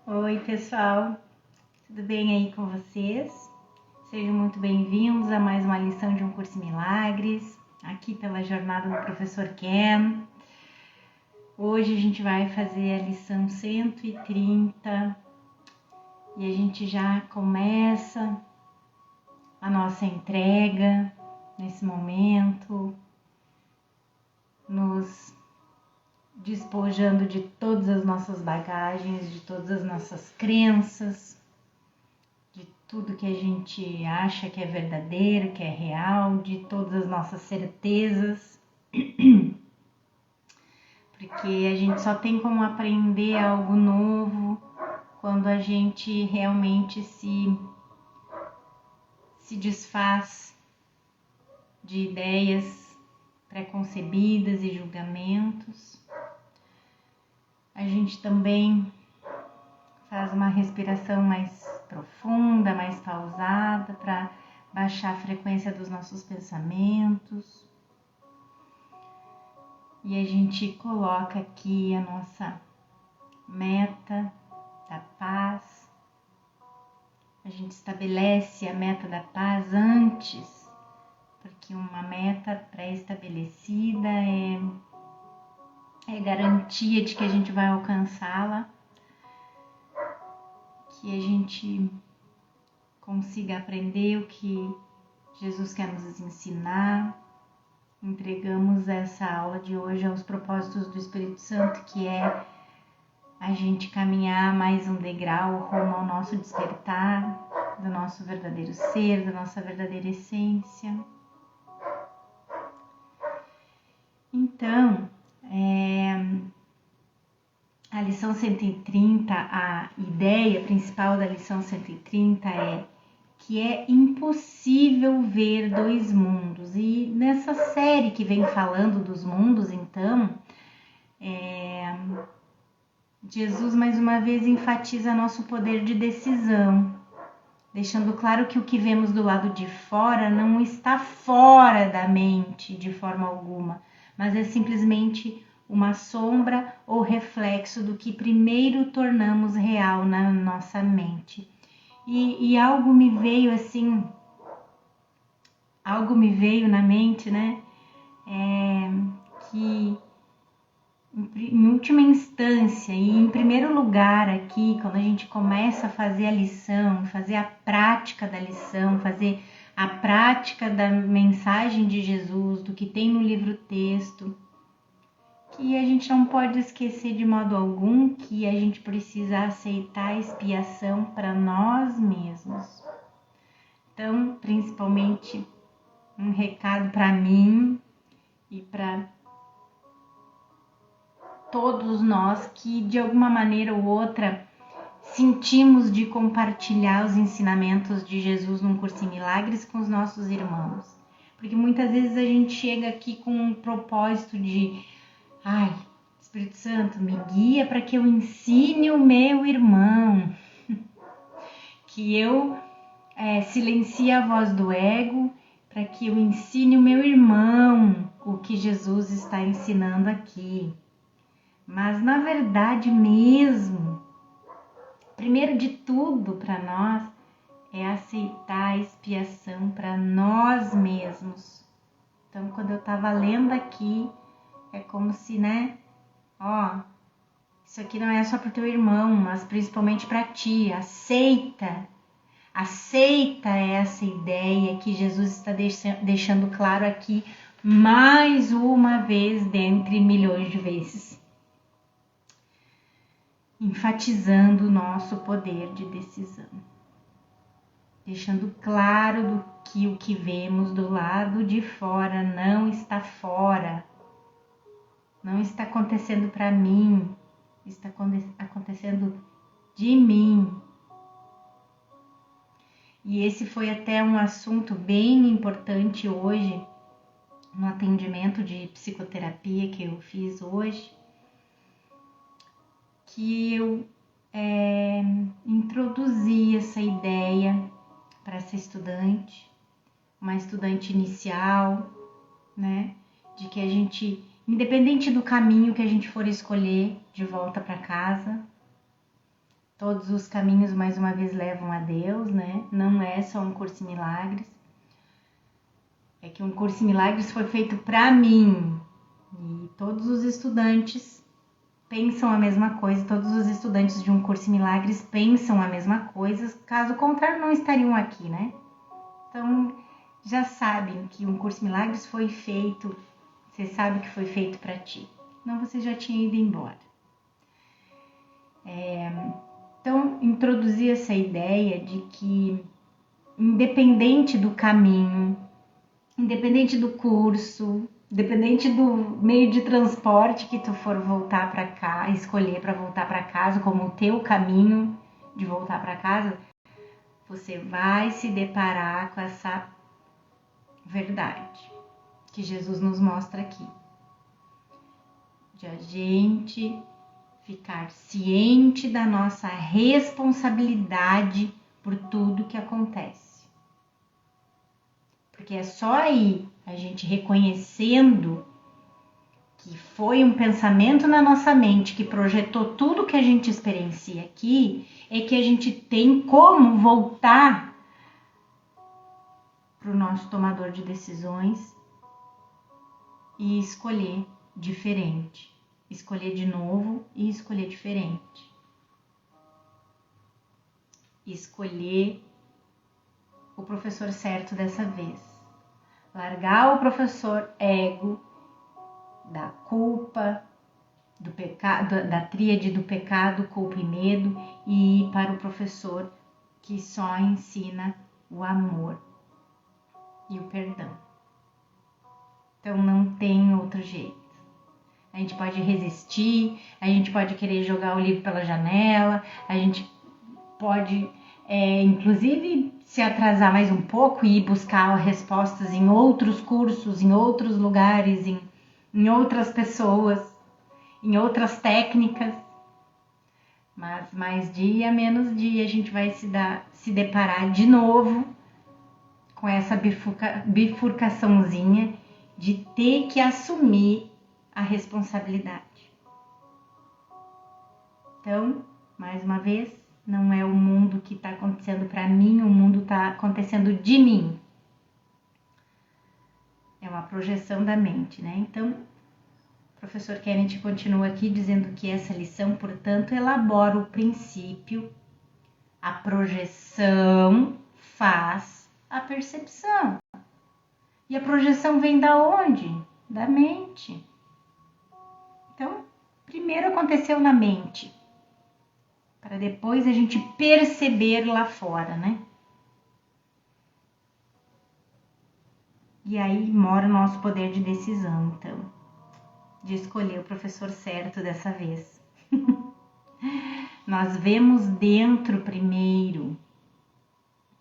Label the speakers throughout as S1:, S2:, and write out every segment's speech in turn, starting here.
S1: Oi, pessoal, tudo bem aí com vocês? Sejam muito bem-vindos a mais uma lição de Um Curso em Milagres, aqui pela jornada do Professor Ken. Hoje a gente vai fazer a lição 130 e a gente já começa a nossa entrega nesse momento, nos despojando de todas as nossas bagagens, de todas as nossas crenças, de tudo que a gente acha que é verdadeiro, que é real, de todas as nossas certezas, porque a gente só tem como aprender algo novo quando a gente realmente se desfaz de ideias preconcebidas e julgamentos. A gente também faz uma respiração mais profunda, mais pausada, para baixar a frequência dos nossos pensamentos. E a gente coloca aqui a nossa meta da paz. A gente estabelece a meta da paz antes, porque uma meta pré-estabelecida é garantia de que a gente vai alcançá-la, que a gente consiga aprender o que Jesus quer nos ensinar. Entregamos essa aula de hoje aos propósitos do Espírito Santo, que é a gente caminhar mais um degrau rumo ao nosso despertar, do nosso verdadeiro ser, da nossa verdadeira essência. Então, a lição 130, a ideia principal da lição 130 é que é impossível ver dois mundos. E nessa série que vem falando dos mundos, então, Jesus mais uma vez enfatiza nosso poder de decisão, deixando claro que o que vemos do lado de fora não está fora da mente de forma alguma, mas é simplesmente uma sombra ou reflexo do que primeiro tornamos real na nossa mente. E algo me veio assim, algo me veio na mente, né? Que em última instância e em primeiro lugar aqui, quando a gente começa a fazer a lição, fazer a prática da lição, fazer a prática da mensagem de Jesus, do que tem no livro-texto, que a gente não pode esquecer de modo algum que a gente precisa aceitar a expiação para nós mesmos. Então, principalmente, um recado para mim e para todos nós que de alguma maneira ou outra sentimos de compartilhar os ensinamentos de Jesus num Curso em Milagres com os nossos irmãos. Porque muitas vezes a gente chega aqui com um propósito de Espírito Santo, me guia para que eu ensine o meu irmão, que eu silencie a voz do ego, para que eu ensine o meu irmão o que Jesus está ensinando aqui. Mas na verdade mesmo, primeiro de tudo para nós é aceitar a expiação para nós mesmos. Então quando eu estava lendo aqui, é como se, isso aqui não é só para o teu irmão, mas principalmente para ti. Aceita essa ideia que Jesus está deixando claro aqui mais uma vez dentre milhões de vezes, enfatizando o nosso poder de decisão, deixando claro que o que vemos do lado de fora não está fora, não está acontecendo para mim, está acontecendo de mim. E esse foi até um assunto bem importante hoje, no atendimento de psicoterapia que eu fiz hoje, que eu introduzi essa ideia para essa estudante, uma estudante inicial, né, de que a gente, independente do caminho que a gente for escolher de volta para casa, Todos os caminhos, mais uma vez, levam a Deus, né? Não é só um curso em milagres. É que um curso em milagres foi feito para mim. E todos os estudantes pensam a mesma coisa. Todos os estudantes de um curso em milagres pensam a mesma coisa. Caso contrário, não estariam aqui, né? Então, já sabem que um curso em milagres foi feito. Você sabe que foi feito para ti. Senão você já tinha ido embora. Então, introduzir essa ideia de que, independente do caminho, independente do curso, independente do meio de transporte que tu for voltar para cá, escolher para voltar para casa como o teu caminho de voltar para casa, você vai se deparar com essa verdade que Jesus nos mostra aqui. De a gente ficar ciente da nossa responsabilidade por tudo que acontece. Porque é só aí a gente reconhecendo que foi um pensamento na nossa mente que projetou tudo que a gente experiencia aqui, é que a gente tem como voltar para o nosso tomador de decisões e escolher diferente. Escolher de novo e escolher diferente. Escolher o professor certo dessa vez. Largar o professor ego, da culpa, do pecado, da tríade do pecado, culpa e medo, e ir para o professor que só ensina o amor e o perdão. Então não tem outro jeito. A gente pode resistir, a gente pode querer jogar o livro pela janela, a gente pode, inclusive, se atrasar mais um pouco e ir buscar respostas em outros cursos, em outros lugares, em outras pessoas, em outras técnicas. Mas mais dia, menos dia, a gente vai se deparar de novo com essa bifurcaçãozinha de ter que assumir a responsabilidade. Então, mais uma vez, não é o mundo que está acontecendo para mim, o mundo está acontecendo de mim. É uma projeção da mente, né? Então, o professor Kennedy continua aqui dizendo que essa lição, portanto, elabora o princípio, a projeção faz a percepção. E a projeção vem da onde? Da mente. Então, primeiro aconteceu na mente, para depois a gente perceber lá fora, né? E aí mora o nosso poder de decisão, então, de escolher o professor certo dessa vez. Nós vemos dentro primeiro,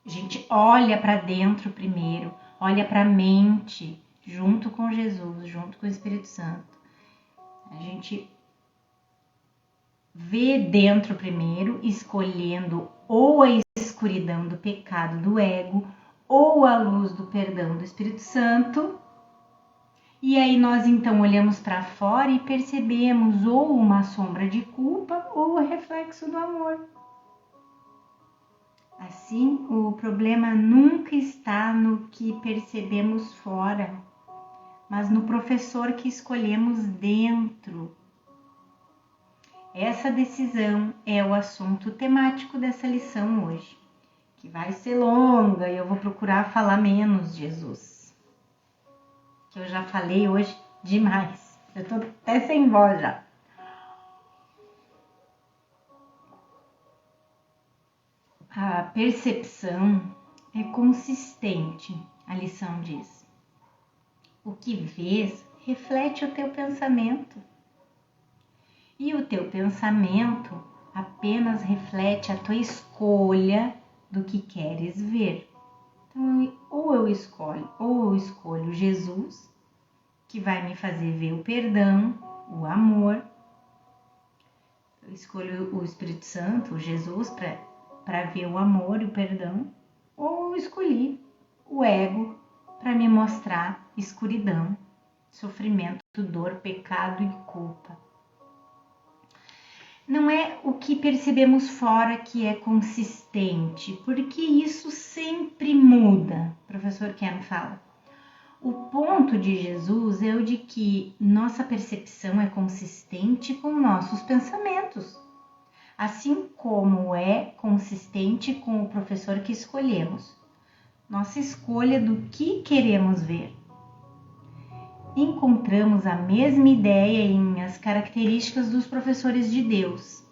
S1: a gente olha para dentro primeiro, olha para a mente, junto com Jesus, junto com o Espírito Santo. A gente vê dentro primeiro, escolhendo ou a escuridão do pecado do ego, ou a luz do perdão do Espírito Santo. E aí nós então olhamos para fora e percebemos ou uma sombra de culpa ou o reflexo do amor. Assim, o problema nunca está no que percebemos fora, mas no professor que escolhemos dentro. Essa decisão é o assunto temático dessa lição hoje, que vai ser longa e eu vou procurar falar menos, Jesus. Que eu já falei hoje demais. Eu tô até sem voz já. A percepção é consistente, a lição diz. O que vês reflete o teu pensamento. E o teu pensamento apenas reflete a tua escolha do que queres ver. Então, ou eu escolho Jesus, que vai me fazer ver o perdão, o amor. Eu escolho o Espírito Santo, o Jesus, para ver o amor e o perdão. Ou eu escolhi o ego para me mostrar escuridão, sofrimento, dor, pecado e culpa. Não é o que percebemos fora que é consistente, porque isso sempre muda, o professor Ken fala. O ponto de Jesus é o de que nossa percepção é consistente com nossos pensamentos, assim como é consistente com o professor que escolhemos. Nossa escolha do que queremos ver. Encontramos a mesma ideia em As Características dos Professores de Deus,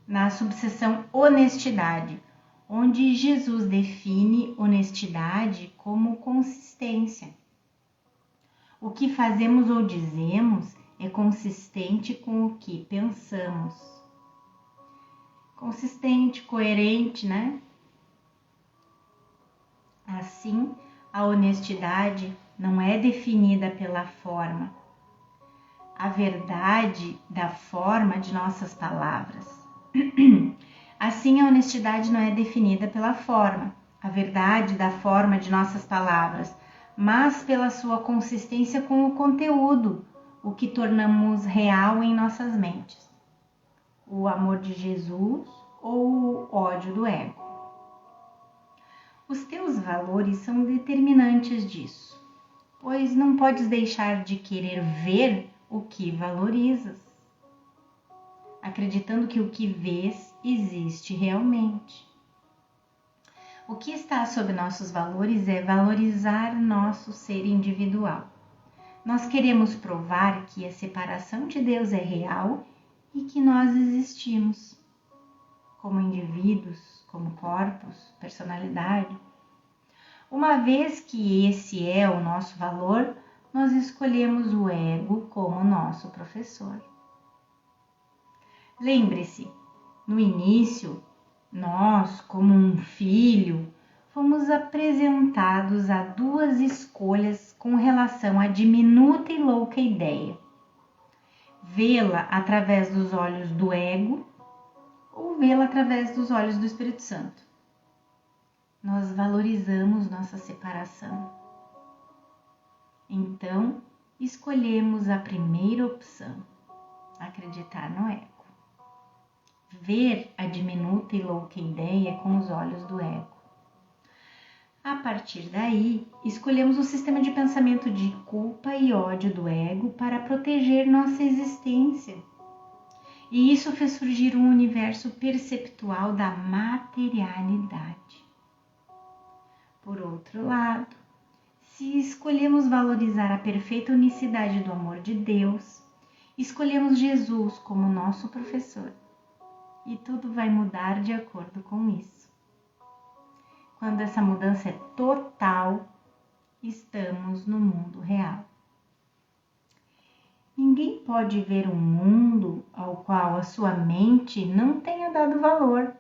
S1: na subseção Honestidade, onde Jesus define honestidade como consistência. O que fazemos ou dizemos é consistente com o que pensamos. Consistente, coerente, né? Assim, a honestidade não é definida pela forma, a verdade da forma de nossas palavras. Assim, a honestidade não é definida pela forma, a verdade da forma de nossas palavras, mas pela sua consistência com o conteúdo, o que tornamos real em nossas mentes. O amor de Jesus ou o ódio do ego. Os teus valores são determinantes disso, pois não podes deixar de querer ver o que valorizas, acreditando que o que vês existe realmente. O que está sob nossos valores é valorizar nosso ser individual. Nós queremos provar que a separação de Deus é real e que nós existimos como indivíduos, como corpos, personalidade. Uma vez que esse é o nosso valor, nós escolhemos o ego como nosso professor. Lembre-se, no início, nós, como um filho, fomos apresentados a duas escolhas com relação à diminuta e louca ideia: vê-la através dos olhos do ego ou vê-la através dos olhos do Espírito Santo. Nós valorizamos nossa separação. Então, escolhemos a primeira opção, acreditar no ego. Ver a diminuta e louca ideia com os olhos do ego. A partir daí, escolhemos o sistema de pensamento de culpa e ódio do ego para proteger nossa existência. E isso fez surgir um universo perceptual da materialidade. Por outro lado, se escolhemos valorizar a perfeita unicidade do amor de Deus, escolhemos Jesus como nosso professor. E tudo vai mudar de acordo com isso. Quando essa mudança é total, estamos no mundo real. Ninguém pode ver um mundo ao qual a sua mente não tenha dado valor.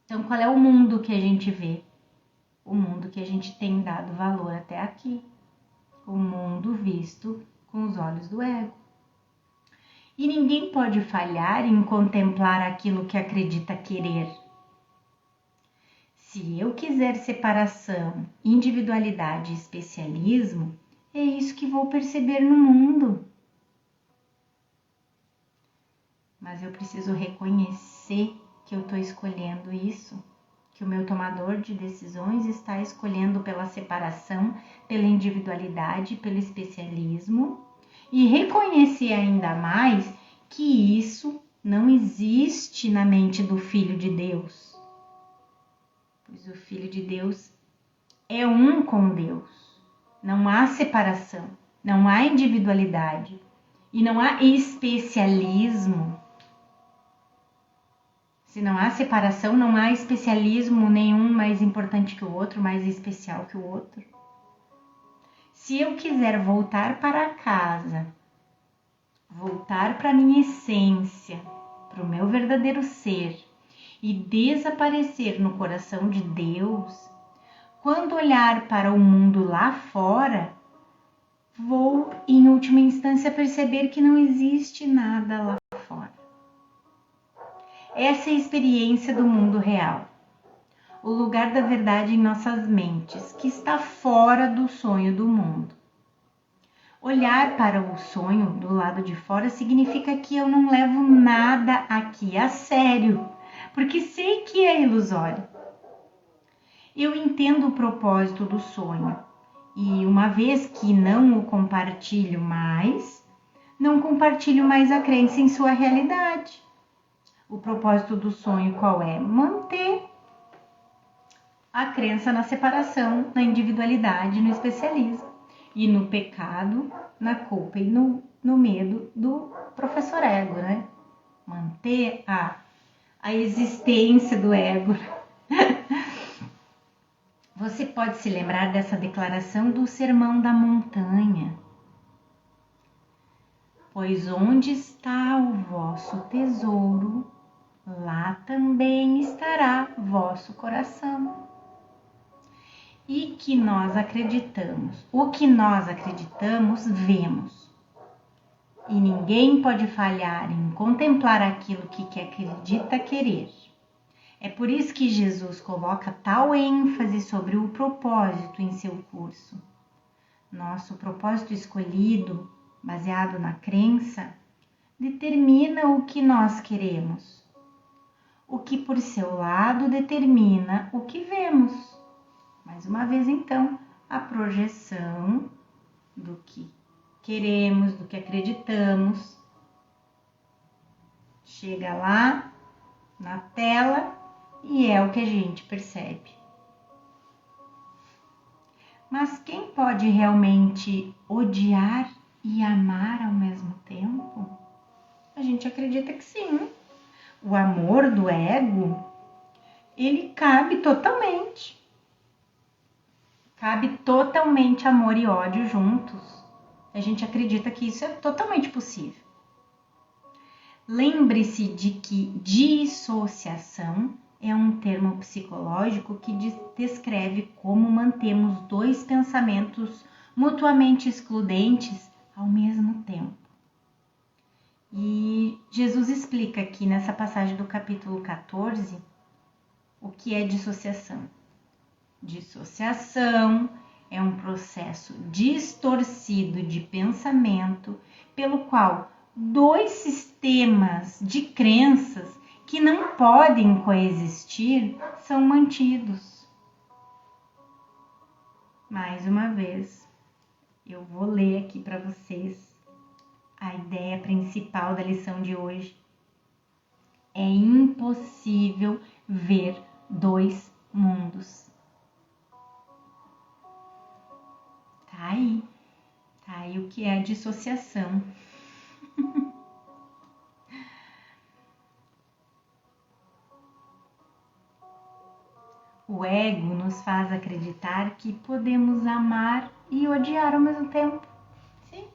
S1: Então, qual é o mundo que a gente vê? O mundo que a gente tem dado valor até aqui. O mundo visto com os olhos do ego. E ninguém pode falhar em contemplar aquilo que acredita querer. Se eu quiser separação, individualidade e especialismo, é isso que vou perceber no mundo. Mas eu preciso reconhecer que eu estou escolhendo isso, que o meu tomador de decisões está escolhendo pela separação, pela individualidade, pelo especialismo, e reconhecer ainda mais que isso não existe na mente do Filho de Deus. Pois o Filho de Deus é um com Deus. Não há separação, não há individualidade e não há especialismo. Se não há separação, não há especialismo nenhum mais importante que o outro, mais especial que o outro. Se eu quiser voltar para casa, voltar para a minha essência, para o meu verdadeiro ser e desaparecer no coração de Deus, quando olhar para o mundo lá fora, vou, em última instância, perceber que não existe nada lá fora. Essa é a experiência do mundo real. O lugar da verdade em nossas mentes, que está fora do sonho do mundo. Olhar para o sonho do lado de fora significa que eu não levo nada aqui a sério, porque sei que é ilusório. Eu entendo o propósito do sonho e, uma vez que não o compartilho mais, não compartilho mais a crença em sua realidade. O propósito do sonho qual é? Manter a crença na separação, na individualidade, no especialismo e no pecado, na culpa e no medo do professor ego, né? Manter a existência do ego. Você pode se lembrar dessa declaração do Sermão da Montanha. Pois onde está o vosso tesouro, lá também estará vosso coração. E que nós acreditamos. O que nós acreditamos, vemos. E ninguém pode falhar em contemplar aquilo que acredita querer. É por isso que Jesus coloca tal ênfase sobre o propósito em seu curso. Nosso propósito escolhido, baseado na crença, determina o que nós queremos. O que por seu lado determina o que vemos. Mais uma vez, então, a projeção do que queremos, do que acreditamos. Chega lá na tela e é o que a gente percebe. Mas quem pode realmente odiar e amar ao mesmo tempo? A gente acredita que sim. O amor do ego, ele cabe totalmente. Cabe totalmente amor e ódio juntos. A gente acredita que isso é totalmente possível. Lembre-se de que dissociação é um termo psicológico que descreve como mantemos dois pensamentos mutuamente excludentes ao mesmo tempo. E Jesus explica aqui nessa passagem do capítulo 14 o que é dissociação. Dissociação é um processo distorcido de pensamento pelo qual dois sistemas de crenças que não podem coexistir são mantidos. Mais uma vez, eu vou ler aqui para vocês a ideia principal da lição de hoje. É impossível ver dois mundos. Tá aí o que é a dissociação. O ego nos faz acreditar que podemos amar e odiar ao mesmo tempo. Sim.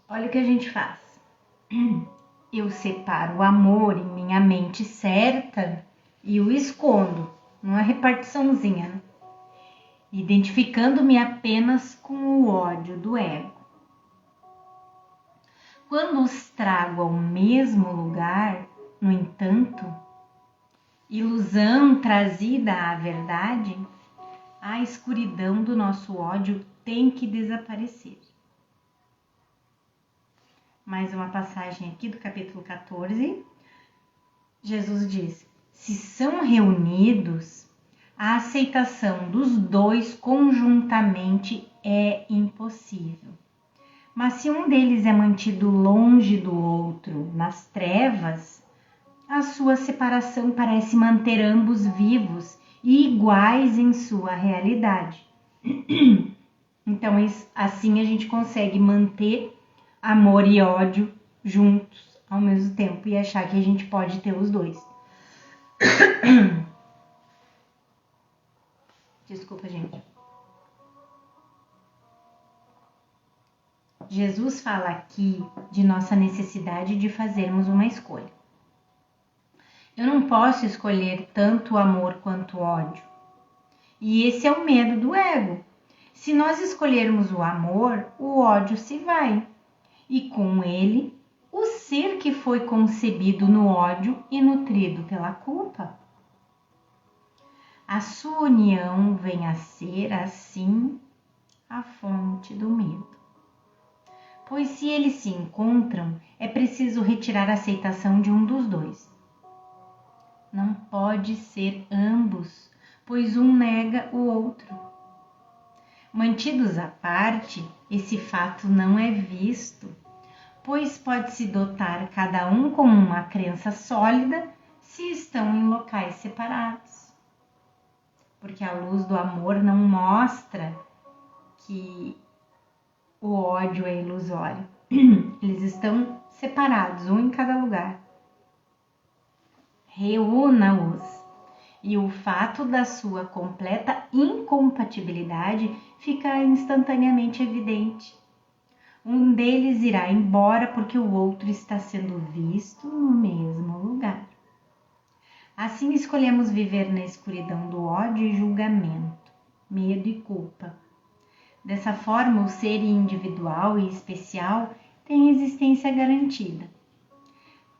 S1: Olha o que a gente faz. Eu separo o amor em minha mente certa e o escondo numa repartiçãozinha, né? Identificando-me apenas com o ódio do ego. Quando os trago ao mesmo lugar, no entanto, ilusão trazida à verdade, a escuridão do nosso ódio tem que desaparecer. Mais uma passagem aqui do capítulo 14. Jesus diz: se são reunidos, a aceitação dos dois conjuntamente é impossível. Mas se um deles é mantido longe do outro, nas trevas, a sua separação parece manter ambos vivos e iguais em sua realidade. Então, assim a gente consegue manter amor e ódio juntos ao mesmo tempo e achar que a gente pode ter os dois. Desculpa, gente. Jesus fala aqui de nossa necessidade de fazermos uma escolha. Eu não posso escolher tanto o amor quanto o ódio. E esse é o medo do ego. Se nós escolhermos o amor, o ódio se vai. E com ele, o ser que foi concebido no ódio e nutrido pela culpa. A sua união vem a ser, assim, a fonte do medo. Pois se eles se encontram, é preciso retirar a aceitação de um dos dois. Não pode ser ambos, pois um nega o outro. Mantidos à parte, esse fato não é visto, pois pode-se dotar cada um com uma crença sólida se estão em locais separados. Porque a luz do amor não mostra que o ódio é ilusório. Eles estão separados, um em cada lugar. Reúna-os, e o fato da sua completa incompatibilidade fica instantaneamente evidente. Um deles irá embora porque o outro está sendo visto no mesmo lugar. Assim escolhemos viver na escuridão do ódio e julgamento, medo e culpa. Dessa forma, o ser individual e especial tem existência garantida,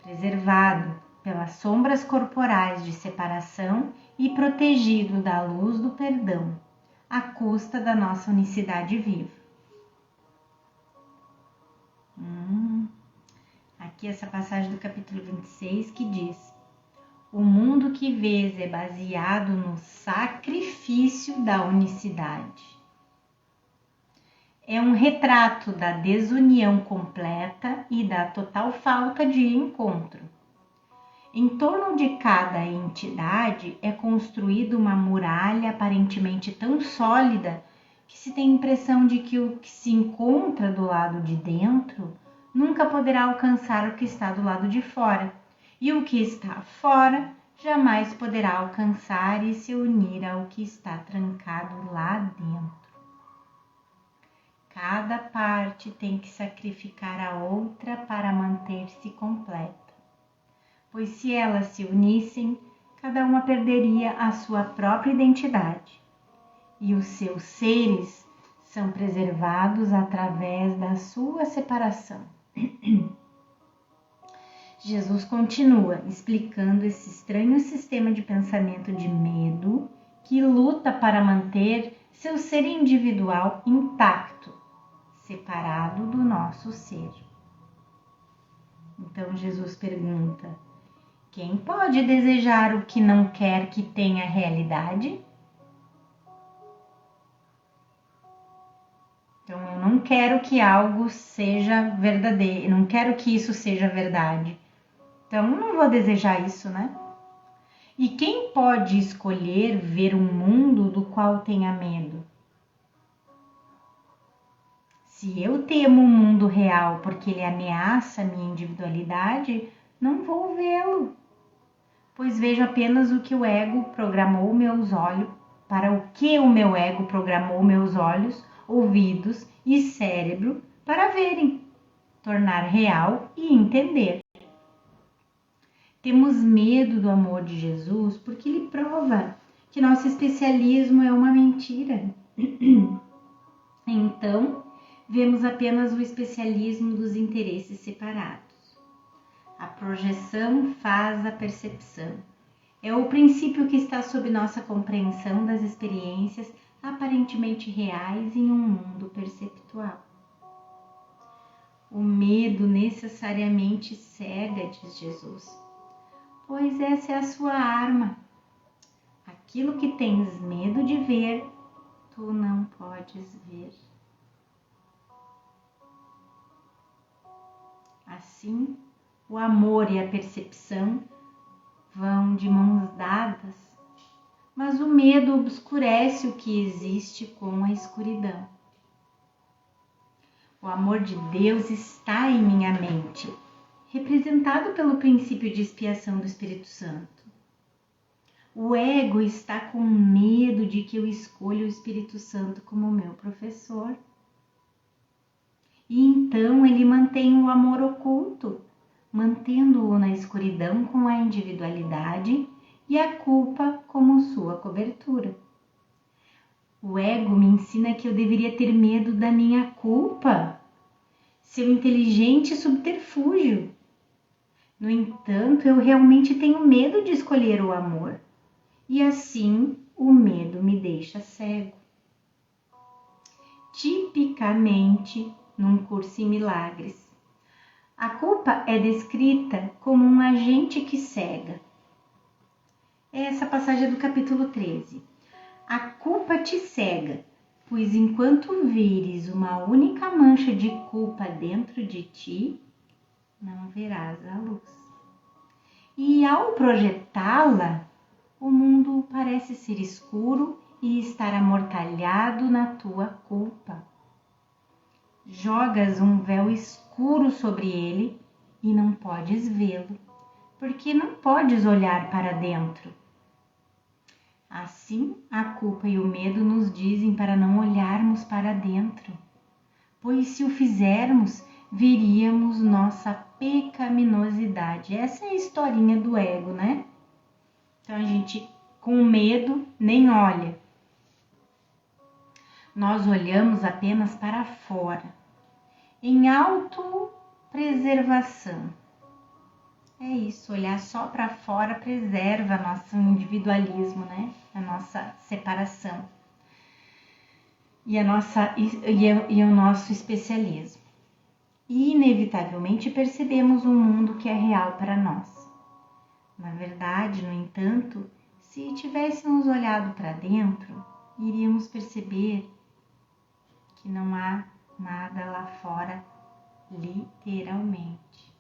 S1: preservado pelas sombras corporais de separação e protegido da luz do perdão, à custa da nossa unicidade viva. Aqui essa passagem do capítulo 26 que diz: o mundo que vês é baseado no sacrifício da unicidade. É um retrato da desunião completa e da total falta de encontro. Em torno de cada entidade é construída uma muralha aparentemente tão sólida que se tem a impressão de que o que se encontra do lado de dentro nunca poderá alcançar o que está do lado de fora, e o que está fora jamais poderá alcançar e se unir ao que está trancado lá dentro. Cada parte tem que sacrificar a outra para manter-se completa, pois se elas se unissem, cada uma perderia a sua própria identidade, e os seus seres são preservados através da sua separação. Jesus continua explicando esse estranho sistema de pensamento de medo que luta para manter seu ser individual intacto, separado do nosso ser. Então Jesus pergunta: quem pode desejar o que não quer que tenha realidade? Então eu não quero que algo seja verdadeiro, eu não quero que isso seja verdade. Então eu não vou desejar isso, né? E quem pode escolher ver um mundo do qual tenha medo? Se eu temo o mundo real porque ele ameaça a minha individualidade, não vou vê-lo, pois vejo apenas o que o ego programou meus olhos, para o que o meu ego programou meus olhos, ouvidos e cérebro para verem, tornar real e entender. Temos medo do amor de Jesus porque ele prova que nosso especialismo é uma mentira. Então, vemos apenas o especialismo dos interesses separados. A projeção faz a percepção. É o princípio que está sob nossa compreensão das experiências aparentemente reais em um mundo perceptual. O medo necessariamente cega, diz Jesus, pois essa é a sua arma. Aquilo que tens medo de ver, tu não podes ver. Assim, o amor e a percepção vão de mãos dadas, mas o medo obscurece o que existe com a escuridão. O amor de Deus está em minha mente, representado pelo princípio de expiação do Espírito Santo. O ego está com medo de que eu escolha o Espírito Santo como meu professor. E então ele mantém o amor oculto, mantendo-o na escuridão com a individualidade e a culpa como sua cobertura. O ego me ensina que eu deveria ter medo da minha culpa, seu inteligente subterfúgio. No entanto, eu realmente tenho medo de escolher o amor, e assim o medo me deixa cego. Tipicamente, num curso em milagres, a culpa é descrita como um agente que cega. Essa passagem é do capítulo 13. A culpa te cega, pois enquanto vires uma única mancha de culpa dentro de ti, não verás a luz. E ao projetá-la, o mundo parece ser escuro e estar amortalhado na tua culpa. Jogas um véu escuro sobre ele e não podes vê-lo, porque não podes olhar para dentro. Assim, a culpa e o medo nos dizem para não olharmos para dentro, pois se o fizermos, veríamos nossa pecaminosidade. Essa é a historinha do ego, né? Então a gente, com medo, nem olha. Nós olhamos apenas para fora, em autopreservação. É isso, olhar só para fora preserva nosso individualismo, né? A nossa separação e o nosso especialismo. E inevitavelmente percebemos um mundo que é real para nós. Na verdade, no entanto, se tivéssemos olhado para dentro, iríamos perceber que não há nada lá fora, literalmente.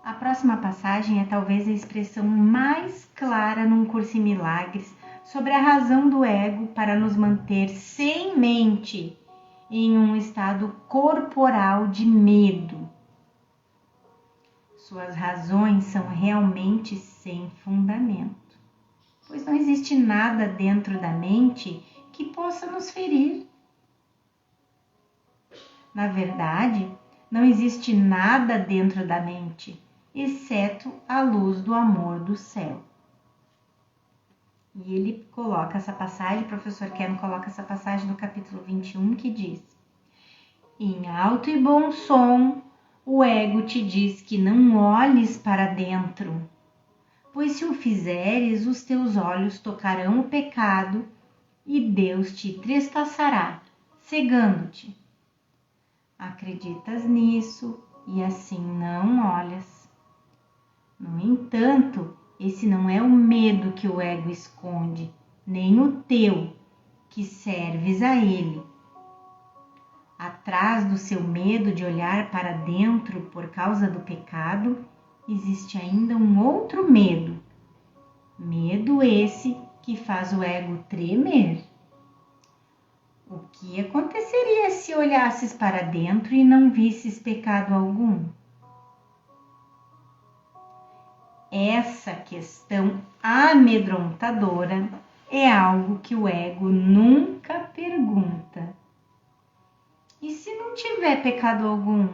S1: A próxima passagem é talvez a expressão mais clara num curso em milagres sobre a razão do ego para nos manter sem mente em um estado corporal de medo. Suas razões são realmente sem fundamento, pois não existe nada dentro da mente que possa nos ferir. Na verdade, não existe nada dentro da mente, exceto a luz do amor do céu. E ele coloca essa passagem, o professor Ken coloca essa passagem no capítulo 21, que diz: em alto e bom som, o ego te diz que não olhes para dentro, pois se o fizeres, os teus olhos tocarão o pecado e Deus te trespassará, cegando-te. Acreditas nisso e assim não olhas. No entanto, esse não é o medo que o ego esconde, nem o teu, que serves a ele. Atrás do seu medo de olhar para dentro por causa do pecado, existe ainda um outro medo. Medo esse que faz o ego tremer. O que aconteceria se olhasses para dentro e não visses pecado algum? Essa questão amedrontadora é algo que o ego nunca pergunta. E se não tiver pecado algum?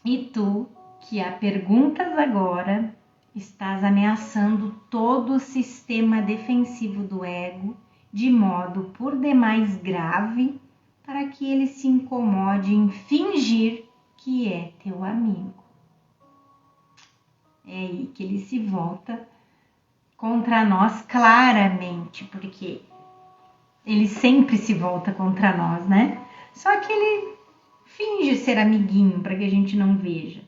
S1: E tu, que a perguntas agora, estás ameaçando todo o sistema defensivo do ego de modo por demais grave para que ele se incomode em fingir que é teu amigo. É aí que ele se volta contra nós claramente, porque ele sempre se volta contra nós, né? Só que ele finge ser amiguinho para que a gente não veja.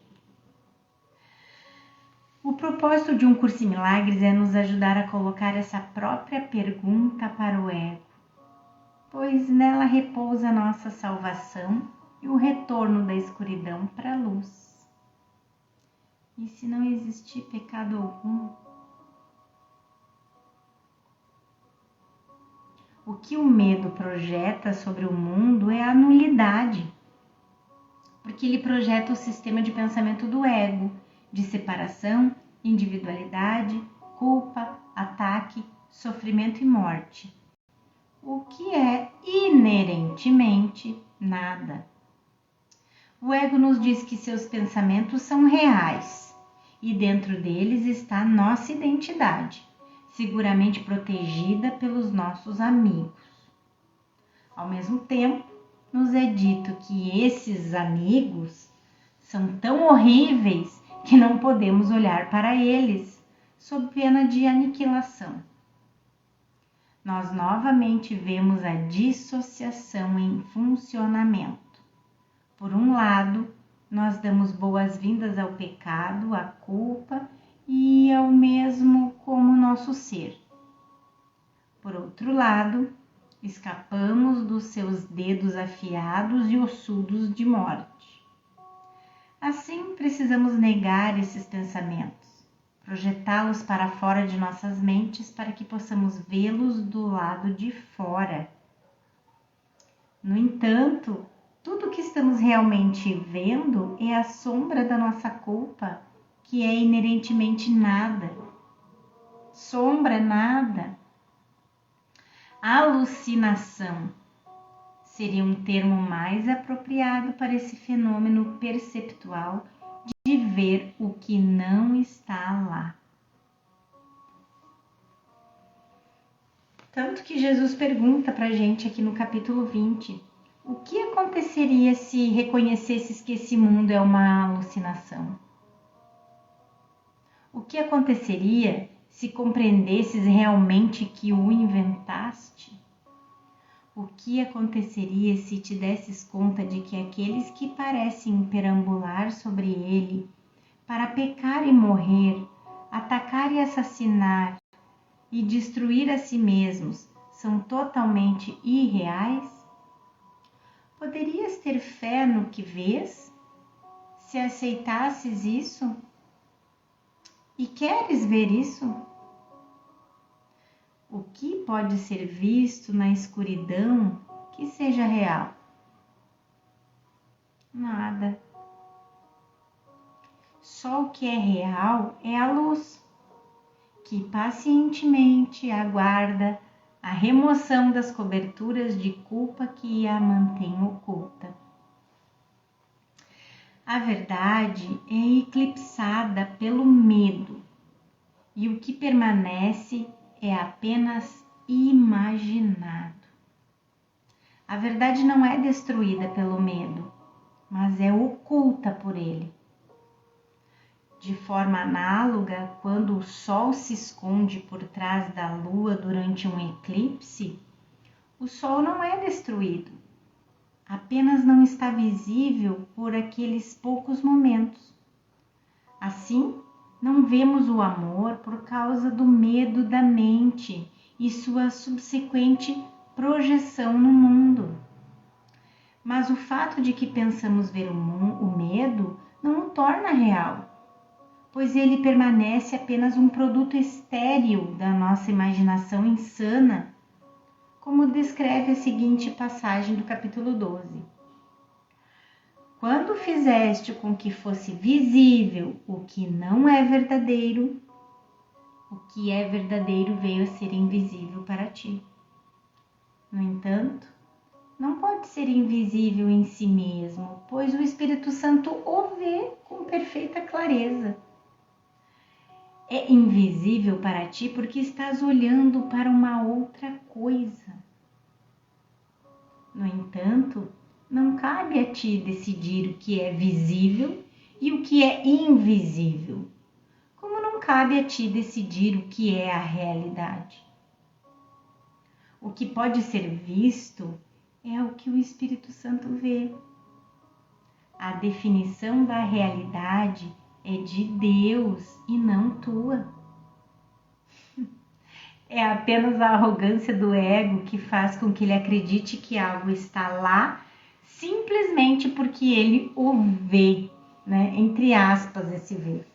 S1: O propósito de um curso em milagres é nos ajudar a colocar essa própria pergunta para o ego, pois nela repousa a nossa salvação e o retorno da escuridão para a luz. E se não existir pecado algum, o que o medo projeta sobre o mundo é a nulidade, porque ele projeta o sistema de pensamento do ego, de separação, individualidade, culpa, ataque, sofrimento e morte, o que é inerentemente nada. O ego nos diz que seus pensamentos são reais e dentro deles está a nossa identidade, seguramente protegida pelos nossos amigos. Ao mesmo tempo, nos é dito que esses amigos são tão horríveis que não podemos olhar para eles, sob pena de aniquilação. Nós novamente vemos a dissociação em funcionamento. Por um lado, nós damos boas-vindas ao pecado, à culpa e ao mesmo como nosso ser. Por outro lado, escapamos dos seus dedos afiados e ossudos de morte. Assim, precisamos negar esses pensamentos, projetá-los para fora de nossas mentes para que possamos vê-los do lado de fora. No entanto, tudo o que estamos realmente vendo é a sombra da nossa culpa, que é inerentemente nada. Sombra, nada. Alucinação seria um termo mais apropriado para esse fenômeno perceptual de ver o que não está lá. Tanto que Jesus pergunta para a gente aqui no capítulo 20, o que aconteceria se reconhecesses que esse mundo é uma alucinação? O que aconteceria se compreendesses realmente que o inventaste? O que aconteceria se te desses conta de que aqueles que parecem perambular sobre ele para pecar e morrer, atacar e assassinar e destruir a si mesmos são totalmente irreais? Poderias ter fé no que vês? Se aceitasses isso? E queres ver isso? O que pode ser visto na escuridão que seja real? Nada. Só o que é real é a luz, que pacientemente aguarda a remoção das coberturas de culpa que a mantém oculta. A verdade é eclipsada pelo medo, e o que permanece é apenas imaginado. A verdade não é destruída pelo medo, mas é oculta por ele. De forma análoga, quando o sol se esconde por trás da lua durante um eclipse, o sol não é destruído, apenas não está visível por aqueles poucos momentos. Assim, não vemos o amor por causa do medo da mente e sua subsequente projeção no mundo. Mas o fato de que pensamos ver o medo não o torna real, pois ele permanece apenas um produto estéril da nossa imaginação insana, como descreve a seguinte passagem do capítulo 12. Quando fizeste com que fosse visível o que não é verdadeiro, o que é verdadeiro veio a ser invisível para ti. No entanto, não pode ser invisível em si mesmo, pois o Espírito Santo o vê com perfeita clareza. É invisível para ti porque estás olhando para uma outra coisa. No entanto, não cabe a ti decidir o que é visível e o que é invisível, como não cabe a ti decidir o que é a realidade. O que pode ser visto é o que o Espírito Santo vê. A definição da realidade é de Deus e não tua. É apenas a arrogância do ego que faz com que ele acredite que algo está lá simplesmente porque ele o vê, né? Entre aspas, esse ver.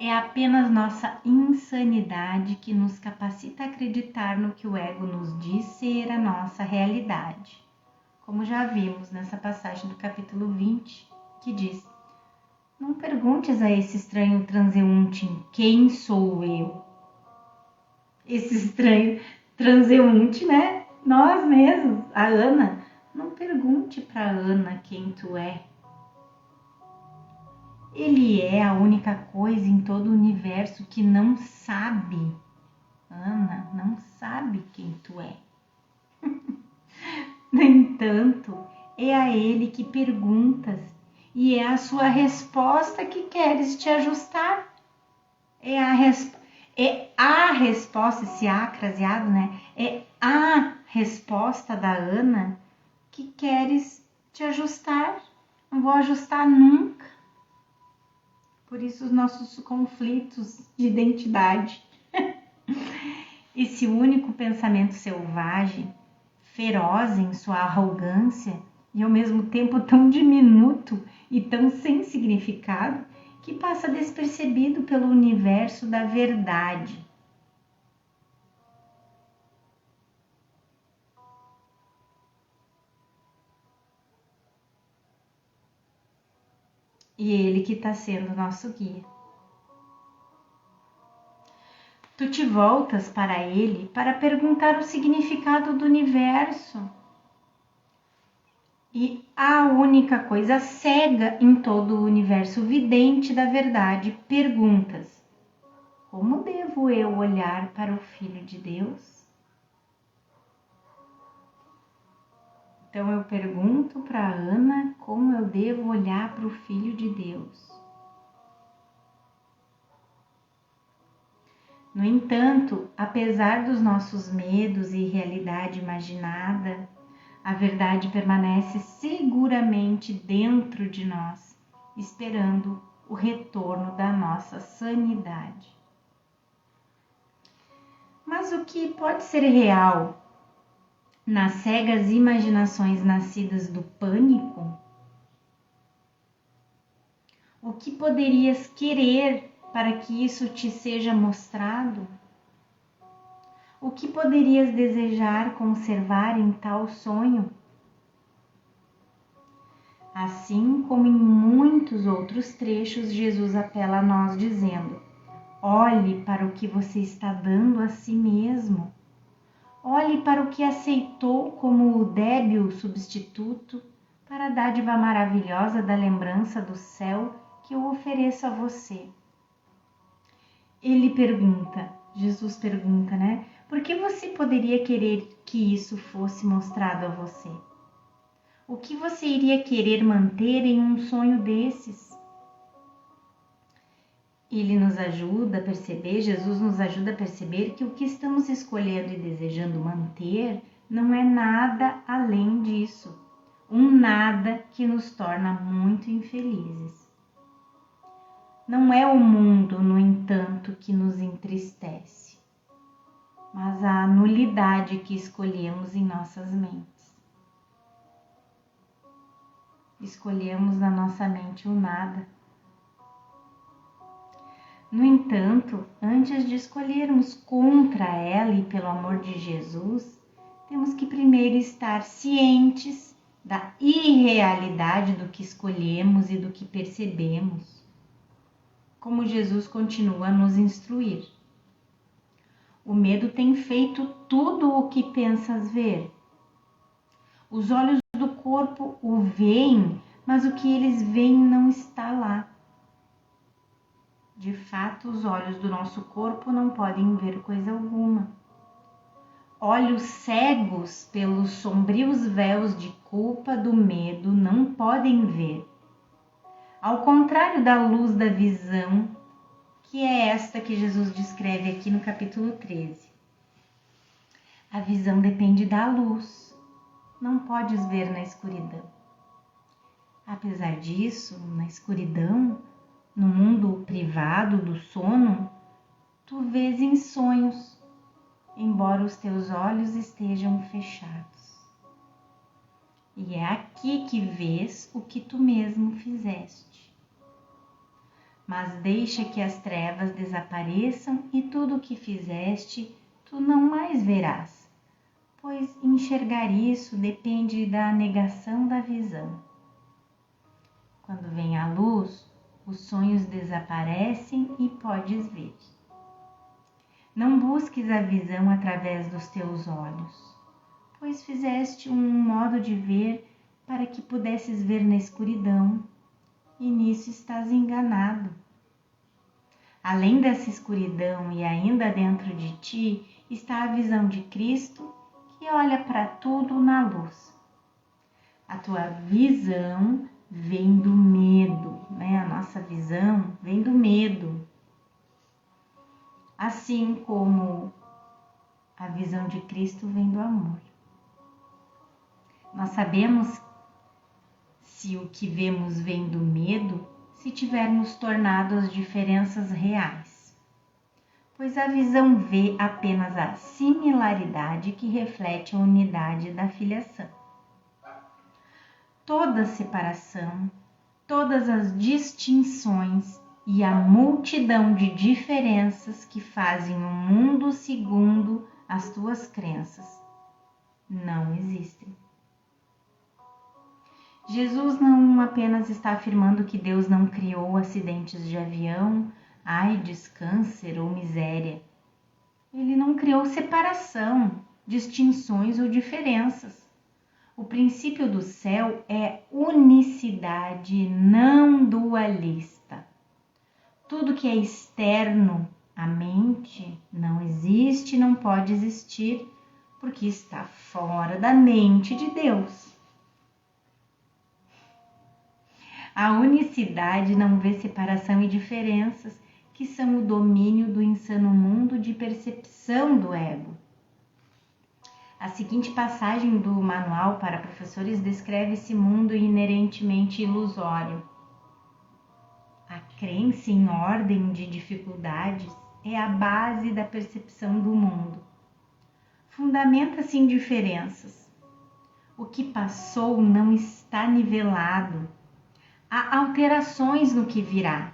S1: É apenas nossa insanidade que nos capacita a acreditar no que o ego nos diz ser a nossa realidade. Como já vimos nessa passagem do capítulo 20, que diz: não perguntes a esse estranho transeunte quem sou eu. Esse estranho transeunte, né? Nós mesmos, a Ana. Não pergunte para Ana quem tu é. Ele é a única coisa em todo o universo que não sabe. Ana não sabe quem tu é. No entanto, é a ele que perguntas e é a sua resposta que queres te ajustar. É a resposta, esse A craseado, né? É a resposta da Ana que queres te ajustar. Não vou ajustar nunca. Por isso os nossos conflitos de identidade. Esse único pensamento selvagem, feroz em sua arrogância e ao mesmo tempo tão diminuto e tão sem significado, que passa despercebido pelo universo da verdade. E ele que está sendo nosso guia. Tu te voltas para ele para perguntar o significado do universo. E a única coisa cega em todo o universo vidente da verdade perguntas: como devo eu olhar para o Filho de Deus? Então eu pergunto para Ana como eu devo olhar para o Filho de Deus. No entanto, apesar dos nossos medos e realidade imaginada, a verdade permanece seguramente dentro de nós, esperando o retorno da nossa sanidade. Mas o que pode ser real nas cegas imaginações nascidas do pânico? O que poderias querer para que isso te seja mostrado? O que poderias desejar conservar em tal sonho? Assim como em muitos outros trechos, Jesus apela a nós dizendo: olhe para o que você está dando a si mesmo. Olhe para o que aceitou como o débil substituto para a dádiva maravilhosa da lembrança do céu que eu ofereço a você. Jesus pergunta, né? Por que você poderia querer que isso fosse mostrado a você? O que você iria querer manter em um sonho desses? Ele nos ajuda a perceber, Jesus nos ajuda a perceber que o que estamos escolhendo e desejando manter não é nada além disso. Um nada que nos torna muito infelizes. Não é o mundo, no entanto, que nos entristece, mas a nulidade que escolhemos em nossas mentes. Escolhemos na nossa mente o nada. No entanto, antes de escolhermos contra ela e pelo amor de Jesus, temos que primeiro estar cientes da irrealidade do que escolhemos e do que percebemos. Como Jesus continua a nos instruir. O medo tem feito tudo o que pensas ver. Os olhos do corpo o veem, mas o que eles veem não está lá. De fato, os olhos do nosso corpo não podem ver coisa alguma. Olhos cegos pelos sombrios véus de culpa do medo não podem ver. Ao contrário da luz da visão, que é esta que Jesus descreve aqui no capítulo 13. A visão depende da luz, não podes ver na escuridão. Apesar disso, na escuridão, no mundo privado do sono, tu vês em sonhos, embora os teus olhos estejam fechados. E é aqui que vês o que tu mesmo fizeste. Mas deixa que as trevas desapareçam e tudo o que fizeste tu não mais verás, pois enxergar isso depende da negação da visão. Quando vem a luz, os sonhos desaparecem e podes ver. Não busques a visão através dos teus olhos, pois fizeste um modo de ver para que pudesses ver na escuridão, e nisso estás enganado. Além dessa escuridão e ainda dentro de ti está a visão de Cristo que olha para tudo na luz. A tua visão vem do medo, né? A nossa visão vem do medo. Assim como a visão de Cristo vem do amor. Nós sabemos se o que vemos vem do medo, se tivermos tornado as diferenças reais. Pois a visão vê apenas a similaridade que reflete a unidade da filiação. Toda separação, todas as distinções e a multidão de diferenças que fazem o mundo segundo as tuas crenças não existem. Jesus não apenas está afirmando que Deus não criou acidentes de avião, AIDS, câncer ou miséria. Ele não criou separação, distinções ou diferenças. O princípio do céu é unicidade não dualista. Tudo que é externo à mente não existe, não pode existir, porque está fora da mente de Deus. A unicidade não vê separação e diferenças, que são o domínio do insano mundo de percepção do ego. A seguinte passagem do Manual para Professores descreve esse mundo inerentemente ilusório. A crença em ordem de dificuldades é a base da percepção do mundo. Fundamenta-se em diferenças. O que passou não está nivelado. Há alterações no que virá.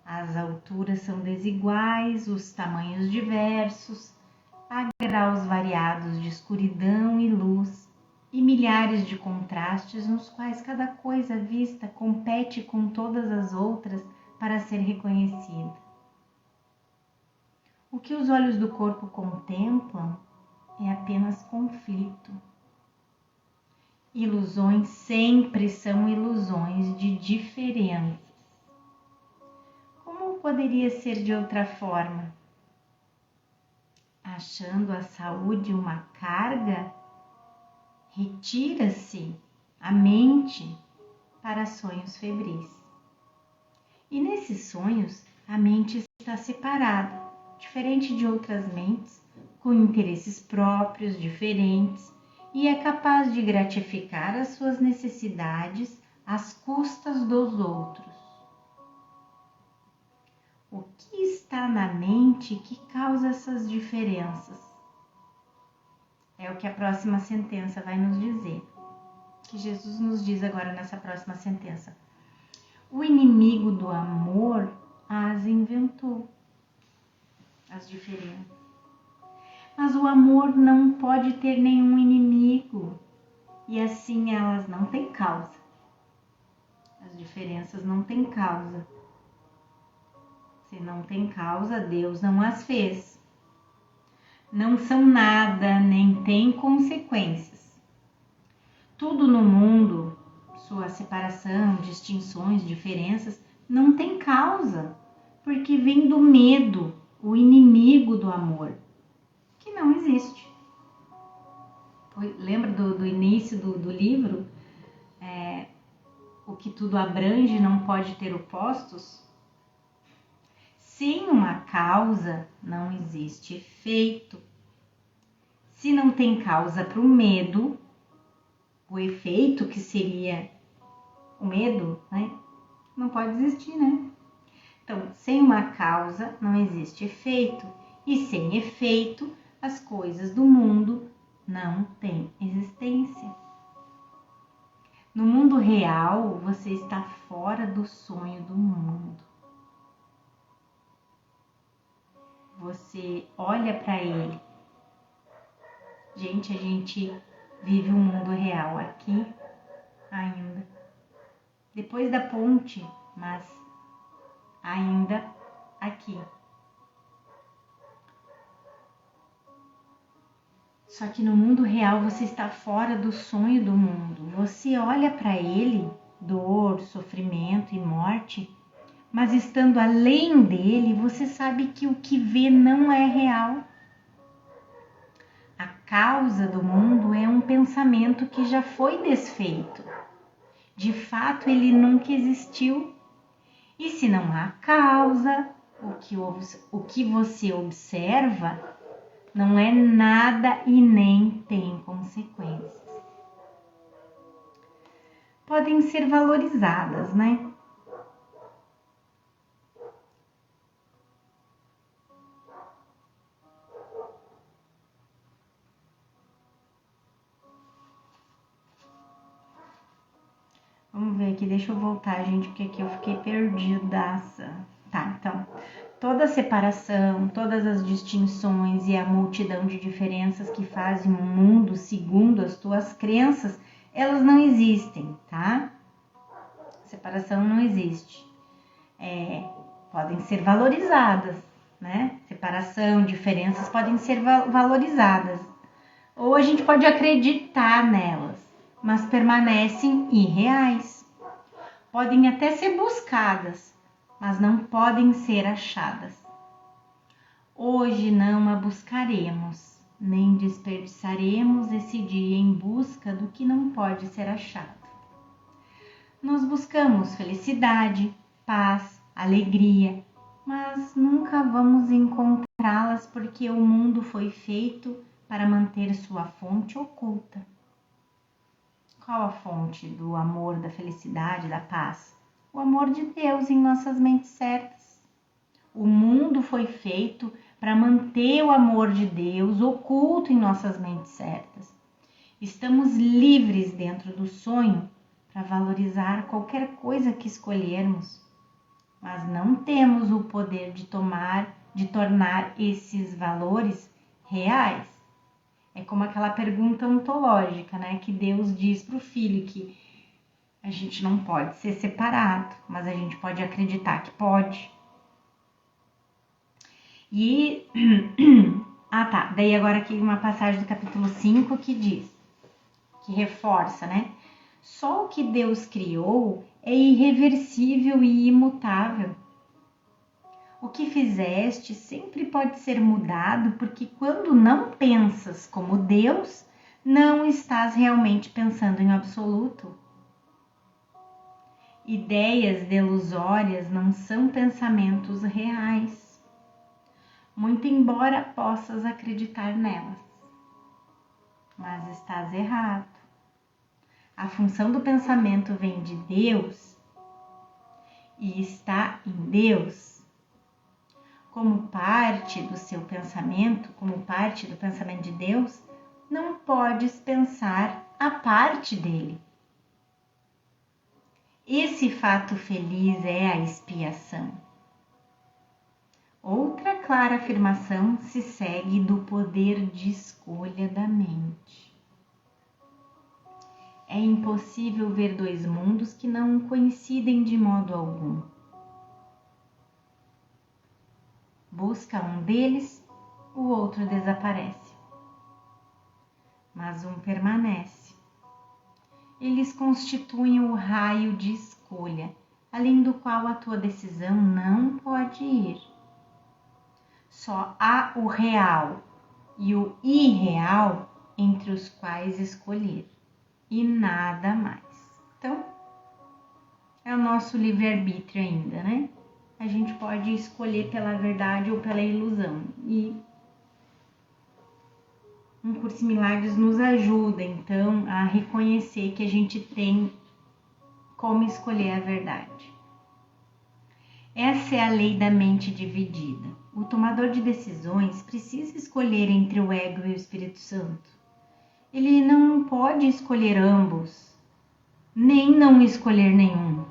S1: As alturas são desiguais, os tamanhos diversos, há graus variados de escuridão e luz e milhares de contrastes nos quais cada coisa vista compete com todas as outras para ser reconhecida. O que os olhos do corpo contemplam é apenas conflito. Ilusões sempre são ilusões de diferenças. Como poderia ser de outra forma? Achando a saúde uma carga, retira-se a mente para sonhos febris. E nesses sonhos, a mente está separada, diferente de outras mentes, com interesses próprios, diferentes, e é capaz de gratificar as suas necessidades às custas dos outros. O que está na mente que causa essas diferenças? É o que a próxima sentença vai nos dizer. Que Jesus nos diz agora nessa próxima sentença. O inimigo do amor as inventou, as diferenças. Mas o amor não pode ter nenhum inimigo e assim elas não têm causa. As diferenças não têm causa. Se não tem causa, Deus não as fez. Não são nada, nem têm consequências. Tudo no mundo, sua separação, distinções, diferenças, não tem causa, porque vem do medo, o inimigo do amor, que não existe. Lembra do início do livro? O que tudo abrange não pode ter opostos? Sem uma causa não existe efeito. Se não tem causa para o medo, o efeito que seria o medo, né? Não pode existir, né? Então, sem uma causa não existe efeito. E sem efeito, as coisas do mundo não têm existência. No mundo real, você está fora do sonho do mundo. Você olha para ele. Gente, a gente vive um mundo real aqui ainda. Depois da ponte, mas ainda aqui. Só que no mundo real você está fora do sonho do mundo. Você olha para ele, dor, sofrimento e morte, mas estando além dele, você sabe que o que vê não é real. A causa do mundo é um pensamento que já foi desfeito. De fato, ele nunca existiu. E se não há causa, o que você observa não é nada e nem tem consequências. Podem ser valorizadas, né? Vamos ver aqui, deixa eu voltar, gente, porque aqui eu fiquei perdidaça. Tá, então, toda separação, todas as distinções e a multidão de diferenças que fazem um mundo segundo as tuas crenças, elas não existem, tá? Separação não existe. Podem ser valorizadas, né? Separação, diferenças podem ser valorizadas. Ou a gente pode acreditar nelas, mas permanecem irreais. Podem até ser buscadas, mas não podem ser achadas. Hoje não a buscaremos, nem desperdiçaremos esse dia em busca do que não pode ser achado. Nós buscamos felicidade, paz, alegria, mas nunca vamos encontrá-las porque o mundo foi feito para manter sua fonte oculta. Qual a fonte do amor, da felicidade, da paz? O amor de Deus em nossas mentes certas. O mundo foi feito para manter o amor de Deus oculto em nossas mentes certas. Estamos livres dentro do sonho para valorizar qualquer coisa que escolhermos, mas não temos o poder de tornar esses valores reais. É como aquela pergunta ontológica, né? Que Deus diz para o filho que a gente não pode ser separado, mas a gente pode acreditar que pode. E tá, daí agora aqui uma passagem do capítulo 5 que diz, que reforça, né? Só o que Deus criou é irreversível e imutável. O que fizeste sempre pode ser mudado, porque quando não pensas como Deus, não estás realmente pensando em absoluto. Ideias delusórias não são pensamentos reais, muito embora possas acreditar nelas. Mas estás errado. A função do pensamento vem de Deus e está em Deus. Como parte do seu pensamento, como parte do pensamento de Deus, não podes pensar a parte dele. Esse fato feliz é a expiação. Outra clara afirmação se segue do poder de escolha da mente. É impossível ver dois mundos que não coincidem de modo algum. Busca um deles, o outro desaparece. Mas um permanece. Eles constituem o raio de escolha, além do qual a tua decisão não pode ir. Só há o real e o irreal entre os quais escolher, e nada mais. Então, é o nosso livre-arbítrio ainda, né? A gente pode escolher pela verdade ou pela ilusão. E um Curso em Milagres nos ajuda, então, a reconhecer que a gente tem como escolher a verdade. Essa é a lei da mente dividida. O tomador de decisões precisa escolher entre o ego e o Espírito Santo. Ele não pode escolher ambos, nem não escolher nenhum.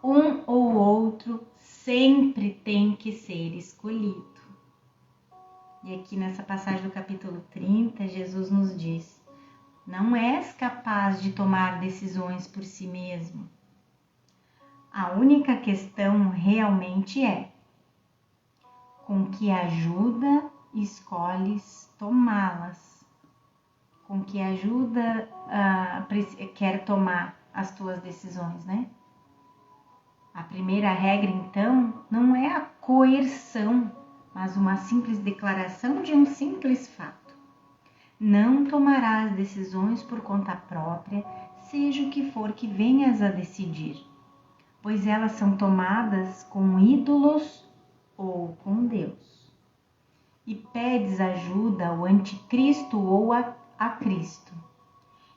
S1: Um ou outro sempre tem que ser escolhido. E aqui nessa passagem do capítulo 30, Jesus nos diz: não és capaz de tomar decisões por si mesmo. A única questão realmente é: com que ajuda escolhes tomá-las? Com que ajuda quer tomar as tuas decisões, né? A primeira regra, então, não é a coerção, mas uma simples declaração de um simples fato. Não tomarás decisões por conta própria, seja o que for que venhas a decidir, pois elas são tomadas com ídolos ou com Deus. E pedes ajuda ao anticristo ou a Cristo.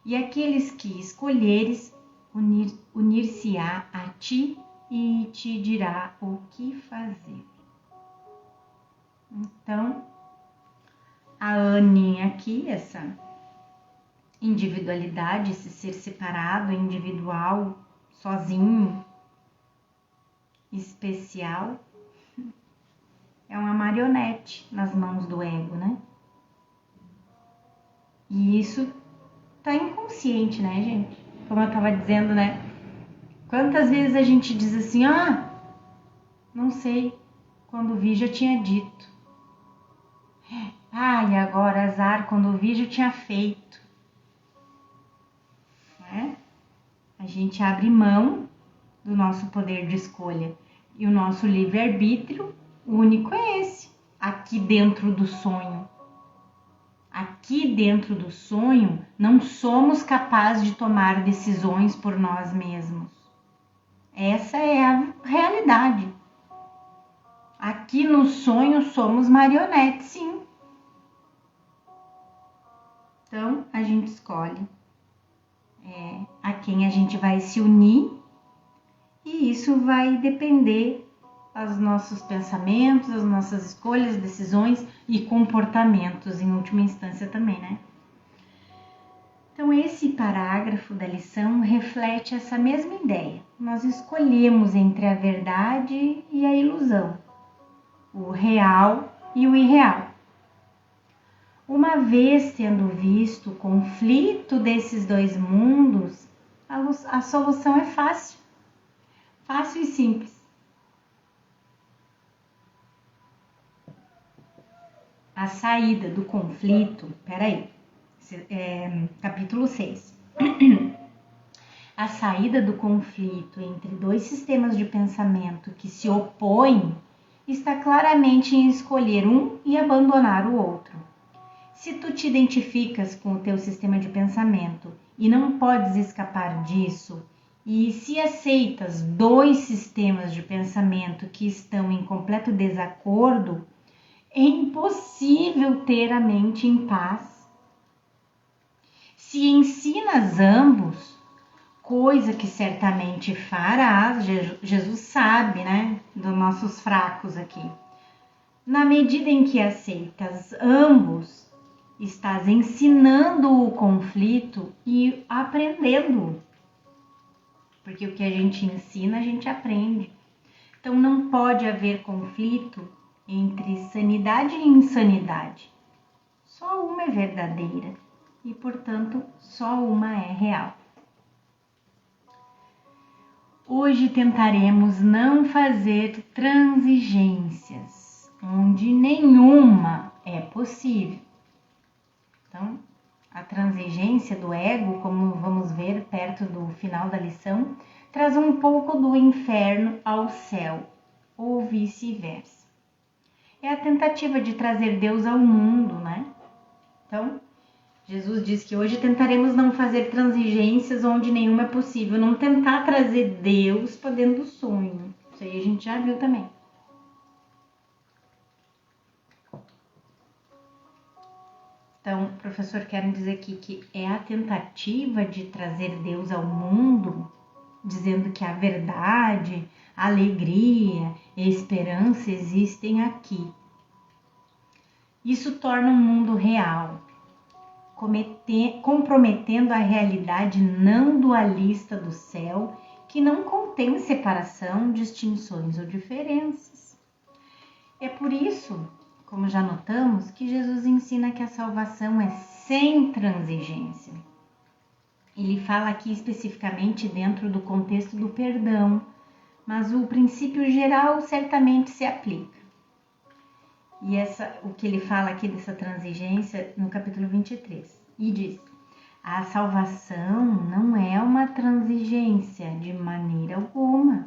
S1: E aqueles que escolheres unir-se-á a ti e te dirá o que fazer. Então, a Aninha aqui, essa individualidade, esse ser separado, individual, sozinho, especial, é uma marionete nas mãos do ego, né? E isso tá inconsciente, né, gente? Como eu tava dizendo, né? Quantas vezes a gente diz assim, não sei, quando vi já tinha dito. E agora azar, quando vi já tinha feito. Né? A gente abre mão do nosso poder de escolha. E o nosso livre-arbítrio único é esse, aqui dentro do sonho. Aqui dentro do sonho, não somos capazes de tomar decisões por nós mesmos. Essa é a realidade. Aqui no sonho somos marionetes, sim. Então, a gente escolhe a quem a gente vai se unir e isso vai depender dos nossos pensamentos, das nossas escolhas, decisões e comportamentos, em última instância também, né? Então, esse parágrafo da lição reflete essa mesma ideia. Nós escolhemos entre a verdade e a ilusão, o real e o irreal. Uma vez tendo visto o conflito desses dois mundos, a solução é fácil e simples. A saída do conflito, capítulo 6. A saída do conflito entre dois sistemas de pensamento que se opõem está claramente em escolher um e abandonar o outro. Se tu te identificas com o teu sistema de pensamento e não podes escapar disso, e se aceitas dois sistemas de pensamento que estão em completo desacordo, é impossível ter a mente em paz. Se ensinas ambos, coisa que certamente farás, Jesus sabe, né, dos nossos fracos aqui. Na medida em que aceitas ambos, estás ensinando o conflito e aprendendo. Porque o que a gente ensina, a gente aprende. Então não pode haver conflito entre sanidade e insanidade. Só uma é verdadeira e, portanto, só uma é real. Hoje tentaremos não fazer transigências, onde nenhuma é possível. Então, a transigência do ego, como vamos ver perto do final da lição, traz um pouco do inferno ao céu, ou vice-versa. É a tentativa de trazer Deus ao mundo, né? Então, Jesus diz que hoje tentaremos não fazer transigências onde nenhuma é possível, não tentar trazer Deus para dentro do sonho. Isso aí a gente já viu também. Então, o professor quer dizer aqui que é a tentativa de trazer Deus ao mundo, dizendo que a verdade, a alegria e a esperança existem aqui. Isso torna um mundo real, comprometendo a realidade não dualista do céu, que não contém separação, distinções ou diferenças. É por isso, como já notamos, que Jesus ensina que a salvação é sem transigência. Ele fala aqui especificamente dentro do contexto do perdão, mas o princípio geral certamente se aplica. E o que ele fala aqui dessa transigência no capítulo 23. E diz: a salvação não é uma transigência de maneira alguma.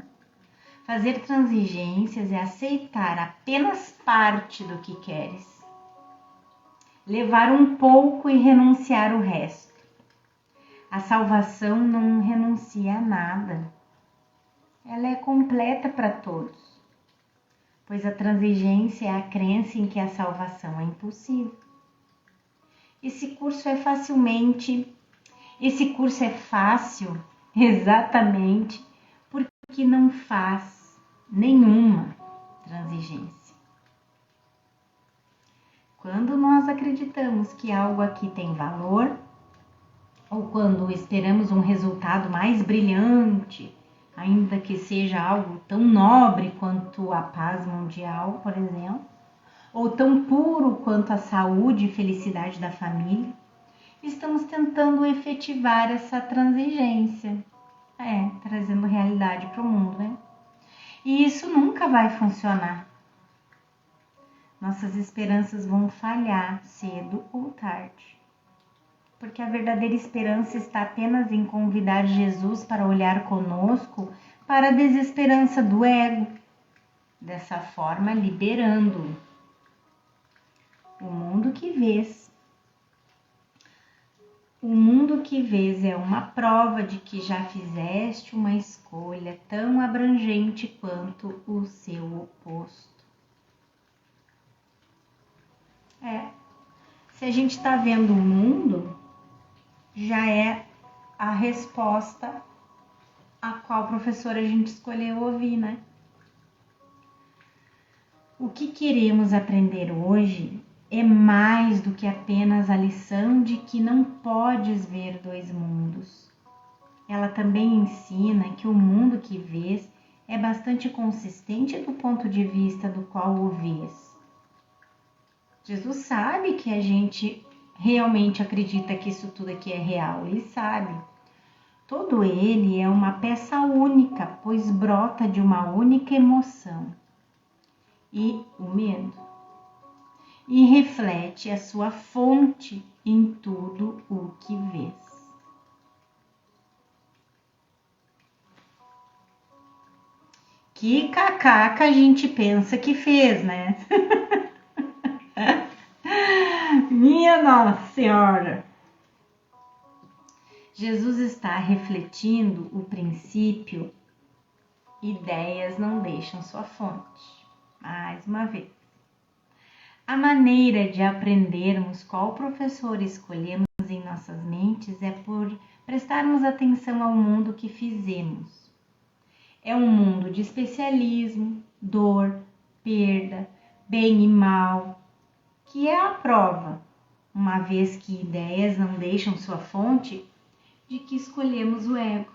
S1: Fazer transigências é aceitar apenas parte do que queres, levar um pouco e renunciar o resto. A salvação não renuncia a nada. Ela é completa para todos, pois a transigência é a crença em que a salvação é impossível. Esse curso é fácil exatamente porque não faz nenhuma transigência. Quando nós acreditamos que algo aqui tem valor, ou quando esperamos um resultado mais brilhante, ainda que seja algo tão nobre quanto a paz mundial, por exemplo, ou tão puro quanto a saúde e felicidade da família, estamos tentando efetivar essa transigência, trazendo realidade para o mundo, né? E isso nunca vai funcionar. Nossas esperanças vão falhar cedo ou tarde. Porque a verdadeira esperança está apenas em convidar Jesus para olhar conosco para a desesperança do ego, dessa forma liberando-o. O mundo que vês é uma prova de que já fizeste uma escolha tão abrangente quanto o seu oposto. Se a gente está vendo o mundo, já é a resposta a qual professor a gente escolheu ouvir, né? O que queremos aprender hoje é mais do que apenas a lição de que não podes ver dois mundos. Ela também ensina que o mundo que vês é bastante consistente do ponto de vista do qual o vês. Jesus sabe que a gente realmente acredita que isso tudo aqui é real, ele sabe. Todo ele é uma peça única, pois brota de uma única emoção, e o medo, e reflete a sua fonte em tudo o que vês. Que cacaca a gente pensa que fez, né? Minha Nossa Senhora! Jesus está refletindo o princípio: ideias não deixam sua fonte. Mais uma vez. A maneira de aprendermos qual professor escolhemos em nossas mentes é por prestarmos atenção ao mundo que fizemos. É um mundo de especialismo, dor, perda, bem e mal, que é a prova, uma vez que ideias não deixam sua fonte, de que escolhemos o ego.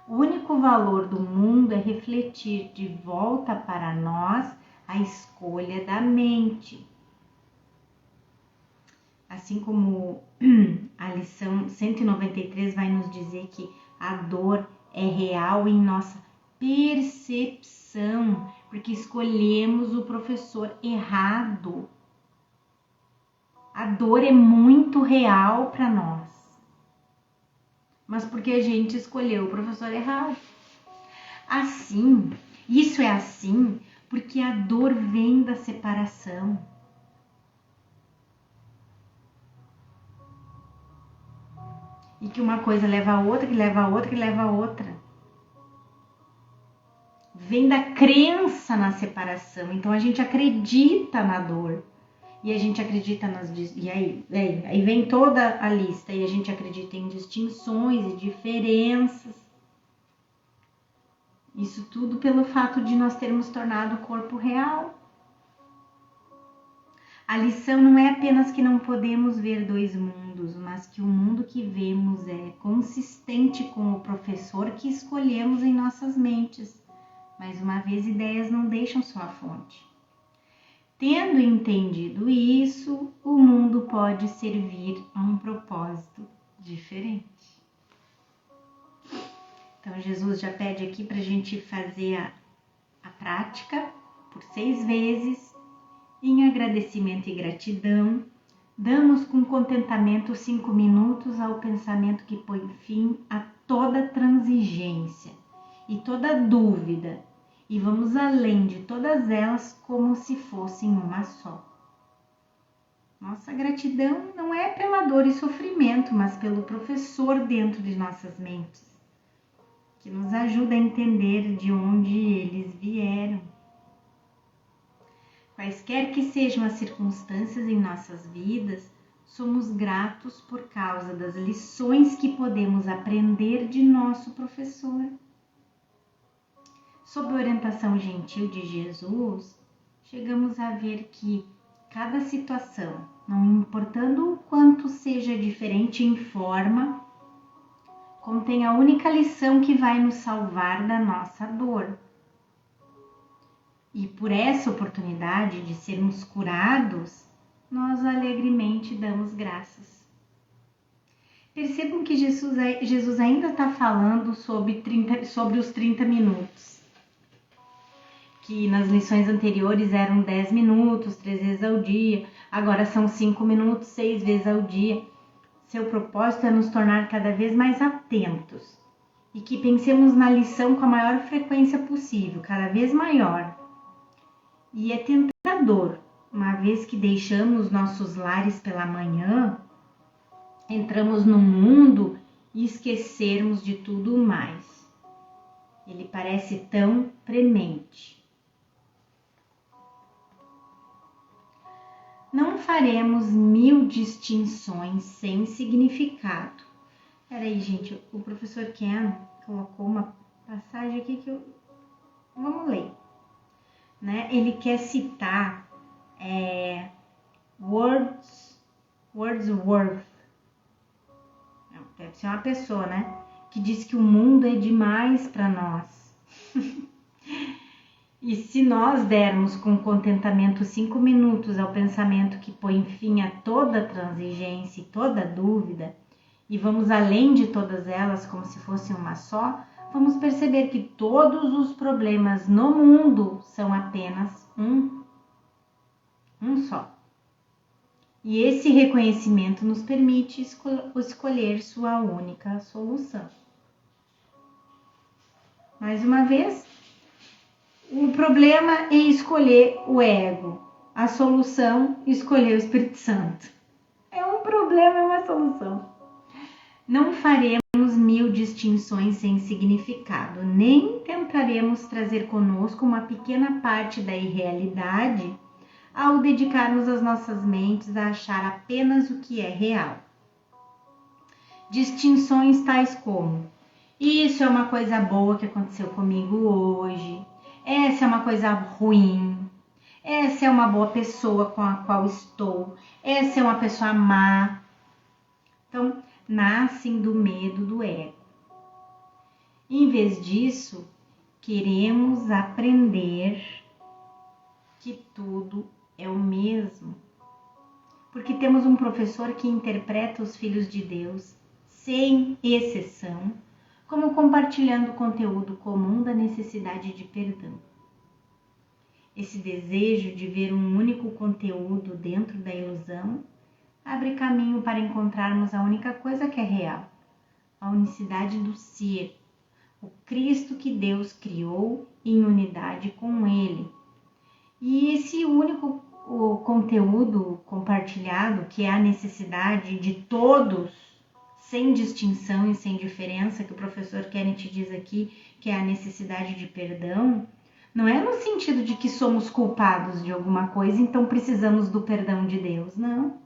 S1: O único valor do mundo é refletir de volta para nós a escolha da mente. Assim como a lição 193 vai nos dizer que a dor é real em nossa percepção, porque escolhemos o professor errado. A dor é muito real para nós, mas porque a gente escolheu o professor errado. Isso é assim porque a dor vem da separação. E que uma coisa leva a outra, que leva a outra, que leva a outra. Vem da crença na separação. Então a gente acredita na dor. E a gente acredita e aí vem toda a lista. E a gente acredita em distinções e diferenças. Isso tudo pelo fato de nós termos tornado o corpo real. A lição não é apenas que não podemos ver dois mundos, mas que o mundo que vemos é consistente com o professor que escolhemos em nossas mentes. Mais uma vez, ideias não deixam sua fonte. Tendo entendido isso, o mundo pode servir a um propósito diferente. Então, Jesus já pede aqui para a gente fazer a prática por 6 vezes. Em agradecimento e gratidão, damos com contentamento 5 minutos ao pensamento que põe fim a toda transigência e toda dúvida, e vamos além de todas elas como se fossem uma só. Nossa gratidão não é pela dor e sofrimento, mas pelo professor dentro de nossas mentes, que nos ajuda a entender de onde eles vieram. Quaisquer que sejam as circunstâncias em nossas vidas, somos gratos por causa das lições que podemos aprender de nosso professor. Sob a orientação gentil de Jesus, chegamos a ver que cada situação, não importando o quanto seja diferente em forma, contém a única lição que vai nos salvar da nossa dor. E por essa oportunidade de sermos curados, nós alegremente damos graças. Percebam que Jesus ainda está falando sobre os 30 minutos. Que nas lições anteriores eram 10 minutos, 3 vezes ao dia, agora são 5 minutos, 6 vezes ao dia. Seu propósito é nos tornar cada vez mais atentos e que pensemos na lição com a maior frequência possível, cada vez maior. E é tentador, uma vez que deixamos nossos lares pela manhã, entramos no mundo e esquecermos de tudo mais. Ele parece tão premente. Não faremos 1000 distinções sem significado. Peraí, gente, o professor Ken colocou uma passagem aqui que vamos ler. Né? Ele quer citar Wordsworth. Deve ser uma pessoa, né? Que diz que o mundo é demais para nós. E se nós dermos com contentamento 5 minutos ao pensamento que põe fim a toda transigência e toda dúvida, e vamos além de todas elas como se fosse uma só, vamos perceber que todos os problemas no mundo são apenas um só. E esse reconhecimento nos permite escolher sua única solução. Mais uma vez, o problema é escolher o ego. A solução é escolher o Espírito Santo. É um problema, é uma solução. Não faremos 1000 distinções sem significado, nem tentaremos trazer conosco uma pequena parte da irrealidade ao dedicarmos as nossas mentes a achar apenas o que é real. Distinções tais como: isso é uma coisa boa que aconteceu comigo hoje, essa é uma coisa ruim, essa é uma boa pessoa com a qual estou, essa é uma pessoa má. Então, nascem do medo do ego. Em vez disso, queremos aprender que tudo é o mesmo, porque temos um professor que interpreta os filhos de Deus, sem exceção, como compartilhando o conteúdo comum da necessidade de perdão. Esse desejo de ver um único conteúdo dentro da ilusão abre caminho para encontrarmos a única coisa que é real, a unicidade do ser, o Cristo que Deus criou em unidade com Ele. E esse único conteúdo compartilhado, que é a necessidade de todos, sem distinção e sem diferença, que o professor Kenneth diz aqui, que é a necessidade de perdão, não é no sentido de que somos culpados de alguma coisa, então precisamos do perdão de Deus, não.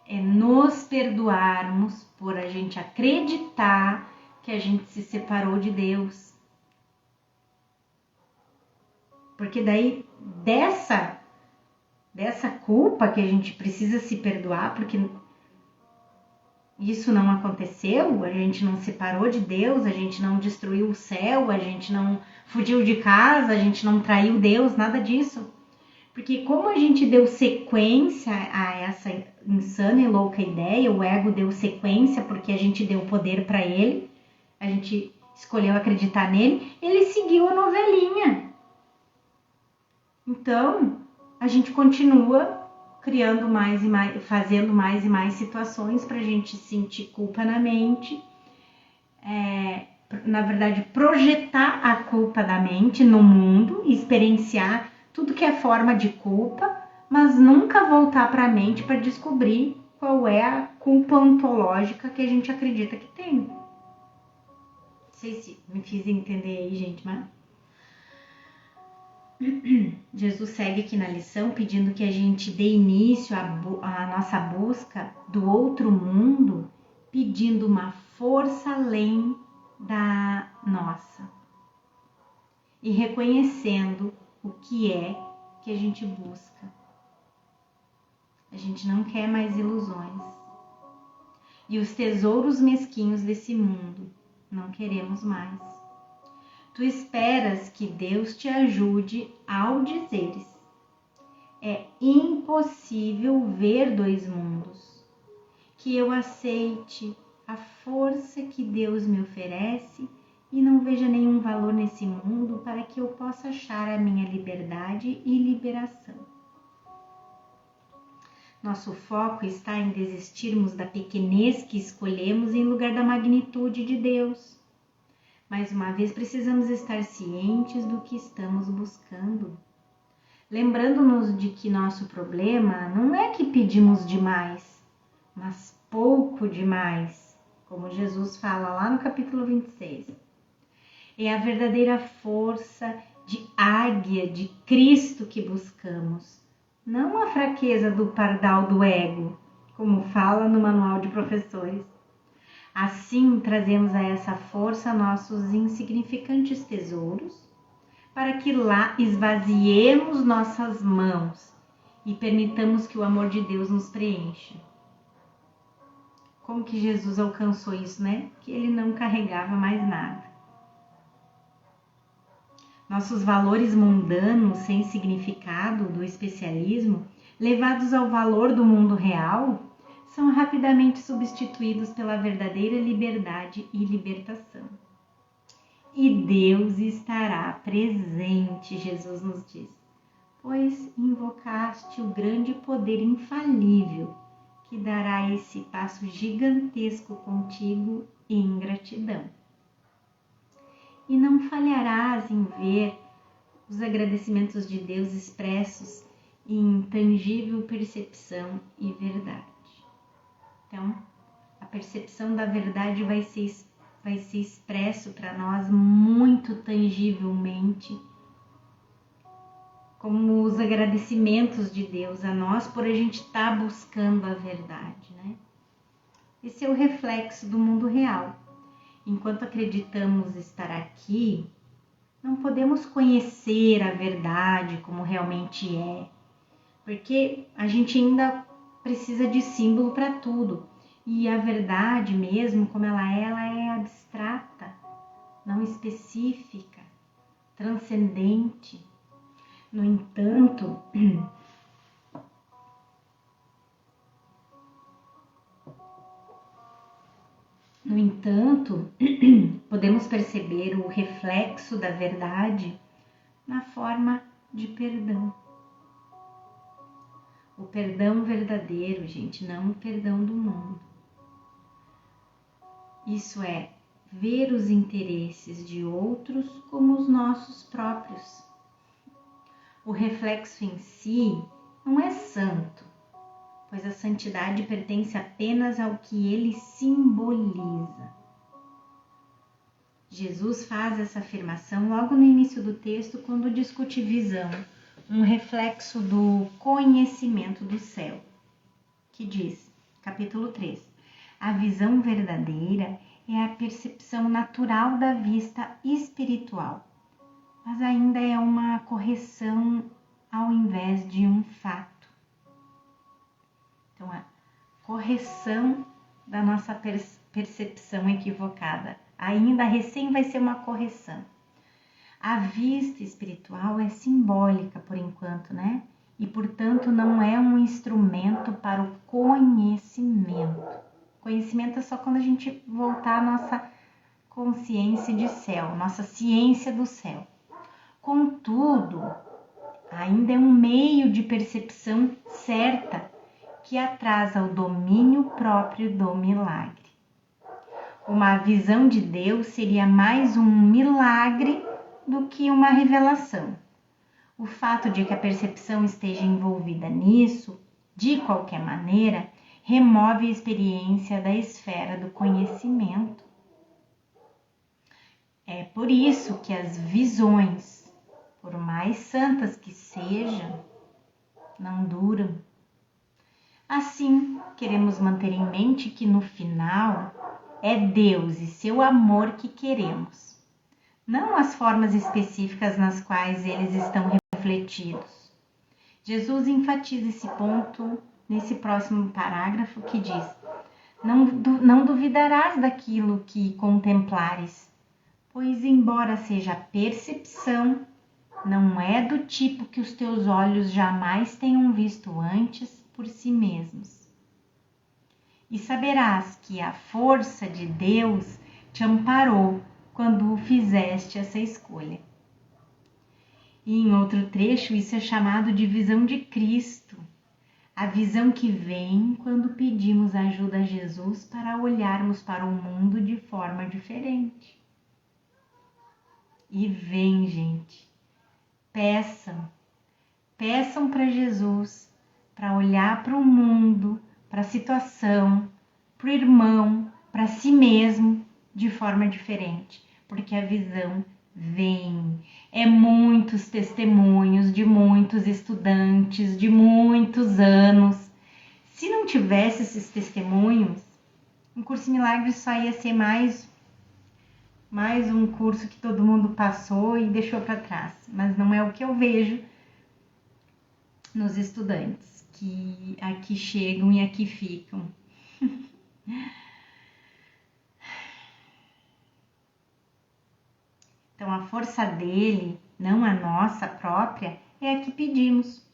S1: É nos perdoarmos por a gente acreditar que a gente se separou de Deus. Porque daí dessa culpa que a gente precisa se perdoar, porque isso não aconteceu, a gente não separou de Deus, a gente não destruiu o céu, a gente não fugiu de casa, a gente não traiu Deus, nada disso. Porque como a gente deu sequência a essa insana e louca ideia, o ego deu sequência porque a gente deu poder para ele, a gente escolheu acreditar nele, ele seguiu a novelinha. Então, a gente continua criando mais e mais, fazendo mais e mais situações para a gente sentir culpa na mente, na verdade, projetar a culpa da mente no mundo, experienciar tudo que é forma de culpa, mas nunca voltar para a mente para descobrir qual é a culpa ontológica que a gente acredita que tem. Não sei se me fiz entender aí, gente, mas Jesus segue aqui na lição pedindo que a gente dê início à nossa busca do outro mundo, pedindo uma força além da nossa e reconhecendo o que é que a gente busca. A gente não quer mais ilusões. E os tesouros mesquinhos desse mundo não queremos mais. Tu esperas que Deus te ajude ao dizeres: é impossível ver dois mundos. Que eu aceite a força que Deus me oferece e não veja nenhum valor nesse mundo para que eu possa achar a minha liberdade e liberação. Nosso foco está em desistirmos da pequenez que escolhemos em lugar da magnitude de Deus. Mais uma vez, precisamos estar cientes do que estamos buscando. Lembrando-nos de que nosso problema não é que pedimos demais, mas pouco demais, como Jesus fala lá no capítulo 26. É a verdadeira força de águia de Cristo que buscamos, não a fraqueza do pardal do ego, como fala no manual de professores. Assim, trazemos a essa força nossos insignificantes tesouros, para que lá esvaziemos nossas mãos e permitamos que o amor de Deus nos preencha. Como que Jesus alcançou isso, né? Que ele não carregava mais nada. Nossos valores mundanos, sem significado do especialismo, levados ao valor do mundo real, são rapidamente substituídos pela verdadeira liberdade e libertação. E Deus estará presente, Jesus nos diz, pois invocaste o grande poder infalível que dará esse passo gigantesco contigo em gratidão. E não falharás em ver os agradecimentos de Deus expressos em tangível percepção e verdade. Então, a percepção da verdade vai ser expresso para nós muito tangivelmente, como os agradecimentos de Deus a nós por a gente estar buscando a verdade, né? Esse é o reflexo do mundo real. Enquanto acreditamos estar aqui, não podemos conhecer a verdade como realmente é, porque a gente ainda precisa de símbolo para tudo. E a verdade mesmo, como ela é abstrata, não específica, transcendente. No entanto, podemos perceber o reflexo da verdade na forma de perdão. O perdão verdadeiro, gente, não o perdão do mundo. Isso é ver os interesses de outros como os nossos próprios. O reflexo em si não é santo, pois a santidade pertence apenas ao que ele simboliza. Jesus faz essa afirmação logo no início do texto, quando discute visão, um reflexo do conhecimento do céu, que diz, capítulo 3, a visão verdadeira é a percepção natural da vista espiritual, mas ainda é uma correção ao invés de um fato. Então, a correção da nossa percepção equivocada, ainda recém vai ser uma correção. A vista espiritual é simbólica por enquanto, né? E, portanto, não é um instrumento para o conhecimento. Conhecimento é só quando a gente voltar à nossa consciência de céu, nossa ciência do céu. Contudo, ainda é um meio de percepção certa que atrasa o domínio próprio do milagre. Uma visão de Deus seria mais um milagre do que uma revelação. O fato de que a percepção esteja envolvida nisso, de qualquer maneira, remove a experiência da esfera do conhecimento. É por isso que as visões, por mais santas que sejam, não duram. Assim, queremos manter em mente que no final é Deus e seu amor que queremos, não as formas específicas nas quais eles estão refletidos. Jesus enfatiza esse ponto nesse próximo parágrafo que diz: não duvidarás daquilo que contemplares, pois embora seja percepção, não é do tipo que os teus olhos jamais tenham visto antes por si mesmos. E saberás que a força de Deus te amparou quando fizeste essa escolha. E em outro trecho, isso é chamado de visão de Cristo, a visão que vem quando pedimos ajuda a Jesus para olharmos para o mundo de forma diferente. E vem, gente, peçam para Jesus, para olhar para o mundo, para a situação, para o irmão, para si mesmo de forma diferente, porque a visão vem. É muitos testemunhos de muitos estudantes de muitos anos. Se não tivesse esses testemunhos, o Curso em Milagres só ia ser mais um curso que todo mundo passou e deixou para trás. Mas não é o que eu vejo nos estudantes que aqui chegam e aqui ficam. Então a força dele, não a nossa própria, é a que pedimos.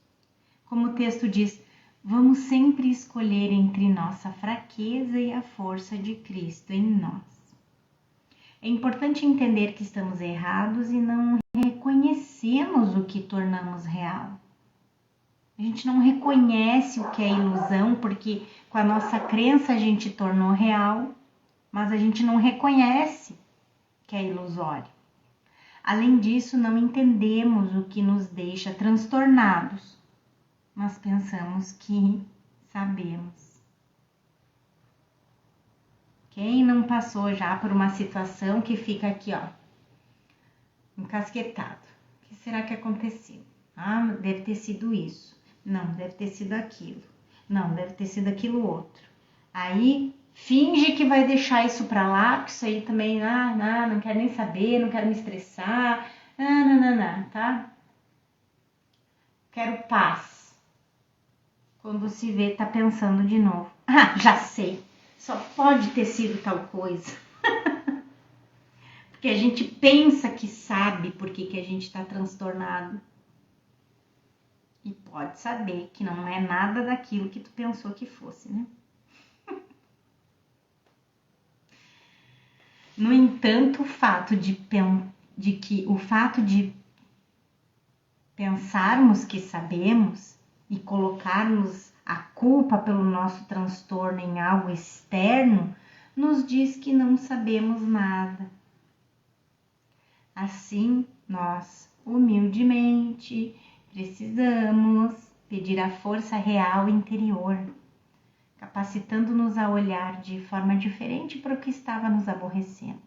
S1: Como o texto diz, vamos sempre escolher entre nossa fraqueza e a força de Cristo em nós. É importante entender que estamos errados e não reconhecemos o que tornamos real. A gente não reconhece o que é ilusão, porque com a nossa crença a gente tornou real, mas a gente não reconhece que é ilusório. Além disso, não entendemos o que nos deixa transtornados, mas pensamos que sabemos. Quem não passou já por uma situação que fica aqui, ó, encasquetado? O que será que aconteceu? Ah, deve ter sido isso. Não, deve ter sido aquilo. Não, deve ter sido aquilo outro. Aí finge que vai deixar isso pra lá, porque isso aí também, não quero nem saber, não quero me estressar, tá? Quero paz. Quando se vê, tá pensando de novo. Ah, já sei, só pode ter sido tal coisa. Porque a gente pensa que sabe por que a gente tá transtornado. E pode saber que não é nada daquilo que tu pensou que fosse, né? No entanto, o fato de pensarmos que sabemos e colocarmos a culpa pelo nosso transtorno em algo externo nos diz que não sabemos nada. Assim, nós, humildemente, precisamos pedir a força real interior, capacitando-nos a olhar de forma diferente para o que estava nos aborrecendo.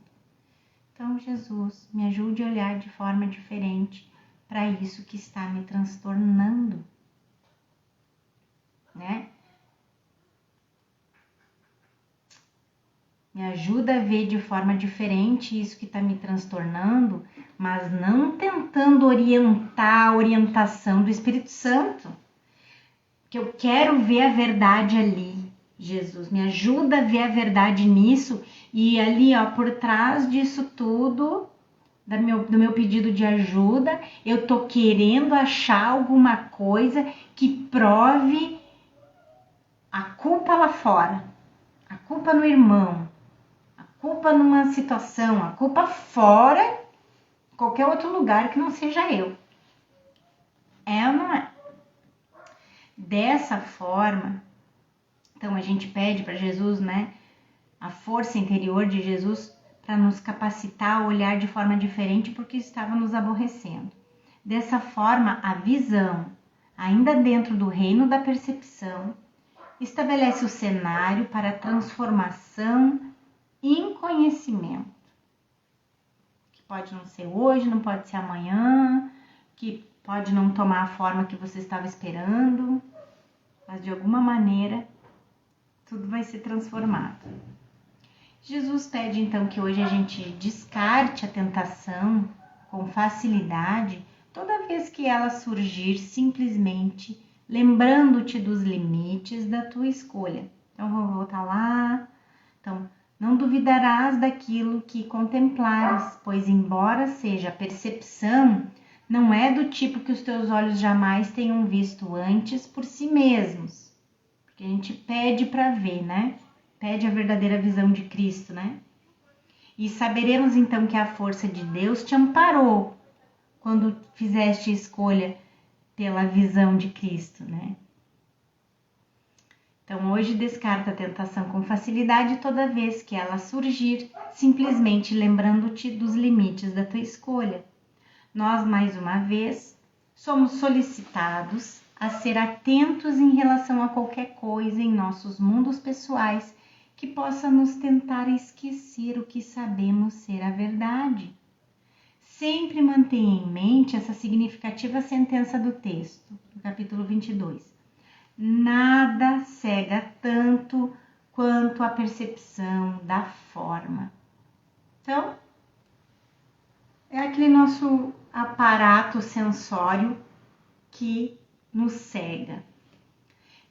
S1: Então, Jesus, me ajude a olhar de forma diferente para isso que está me transtornando, né? Me ajuda a ver de forma diferente isso que está me transtornando, mas não tentando orientar a orientação do Espírito Santo. Que eu quero ver a verdade ali. Jesus, me ajuda a ver a verdade nisso e ali, ó, por trás disso tudo, do meu pedido de ajuda, eu tô querendo achar alguma coisa que prove a culpa lá fora, a culpa no irmão, a culpa numa situação, a culpa fora, qualquer outro lugar que não seja eu. É ou não é? Dessa forma, então a gente pede para Jesus, né, a força interior de Jesus para nos capacitar a olhar de forma diferente porque estava nos aborrecendo. Dessa forma, a visão, ainda dentro do reino da percepção, estabelece o cenário para a transformação em conhecimento. Que pode não ser hoje, não pode ser amanhã, que pode não tomar a forma que você estava esperando, mas de alguma maneira tudo vai ser transformado. Jesus pede então que hoje a gente descarte a tentação com facilidade toda vez que ela surgir, simplesmente lembrando-te dos limites da tua escolha. Então vou voltar lá. Então, não duvidarás daquilo que contemplares, pois embora seja a percepção, não é do tipo que os teus olhos jamais tenham visto antes por si mesmos. Porque a gente pede para ver, né? Pede a verdadeira visão de Cristo, né? E saberemos então que a força de Deus te amparou quando fizeste escolha pela visão de Cristo, né? Então hoje descarta a tentação com facilidade toda vez que ela surgir, simplesmente lembrando-te dos limites da tua escolha. Nós, mais uma vez, somos solicitados a ser atentos em relação a qualquer coisa em nossos mundos pessoais que possa nos tentar esquecer o que sabemos ser a verdade. Sempre mantenha em mente essa significativa sentença do texto, do capítulo 22. Nada cega tanto quanto a percepção da forma. Então, é aquele nosso aparato sensório que nos cega.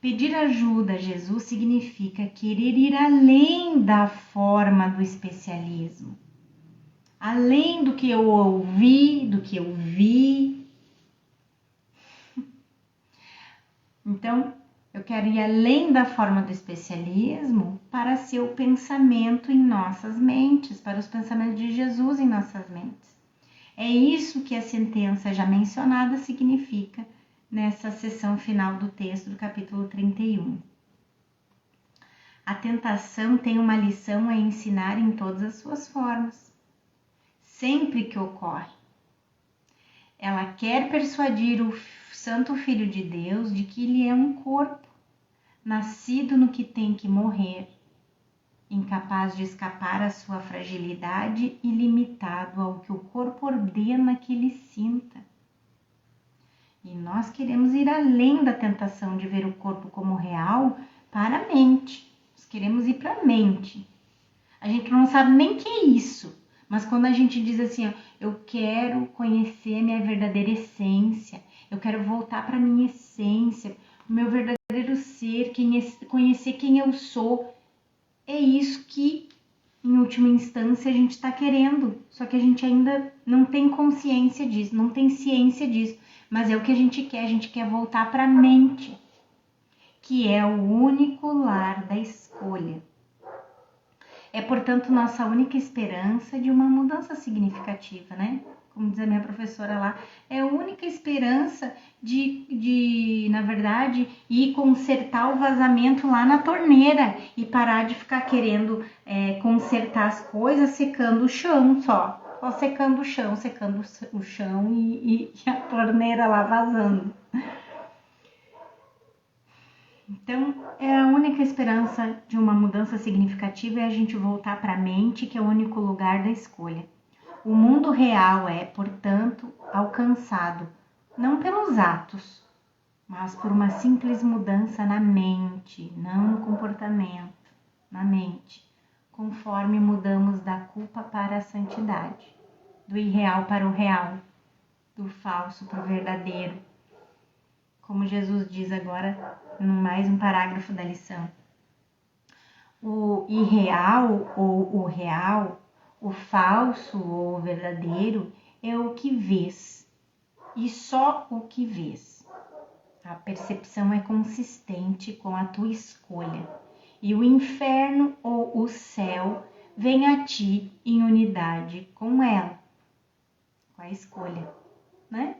S1: Pedir ajuda a Jesus significa querer ir além da forma do especialismo. Além do que eu ouvi, do que eu vi. Então, eu quero ir além da forma do especialismo para ser o pensamento em nossas mentes, para os pensamentos de Jesus em nossas mentes. É isso que a sentença já mencionada significa nessa seção final do texto do capítulo 31. A tentação tem uma lição a ensinar em todas as suas formas. Sempre que ocorre. Ela quer persuadir o Santo Filho de Deus de que ele é um corpo, nascido no que tem que morrer, incapaz de escapar à sua fragilidade e limitado ao que o corpo ordena que ele sinta. E nós queremos ir além da tentação de ver o corpo como real para a mente. Nós queremos ir para a mente. A gente não sabe nem o que é isso. Mas quando a gente diz assim, ó, eu quero conhecer minha verdadeira essência, eu quero voltar para minha essência, o meu verdadeiro ser, conhecer quem eu sou, é isso que, em última instância, a gente está querendo. Só que a gente ainda não tem consciência disso, não tem ciência disso. Mas é o que a gente quer voltar para a mente, que é o único lar da escolha. É, portanto, nossa única esperança de uma mudança significativa, né? Como diz a minha professora lá, é a única esperança na verdade, ir consertar o vazamento lá na torneira e parar de ficar querendo consertar as coisas secando o chão só secando o chão e a torneira lá vazando. Então, a única esperança de uma mudança significativa é a gente voltar para a mente, que é o único lugar da escolha. O mundo real é, portanto, alcançado não pelos atos, mas por uma simples mudança na mente, não no comportamento, na mente, conforme mudamos da culpa para a santidade, do irreal para o real, do falso para o verdadeiro. Como Jesus diz agora, em mais um parágrafo da lição. O irreal ou o real, o falso ou o verdadeiro é o que vês, e só o que vês. A percepção é consistente com a tua escolha, e o inferno ou o céu vem a ti em unidade com ela, com a escolha, né?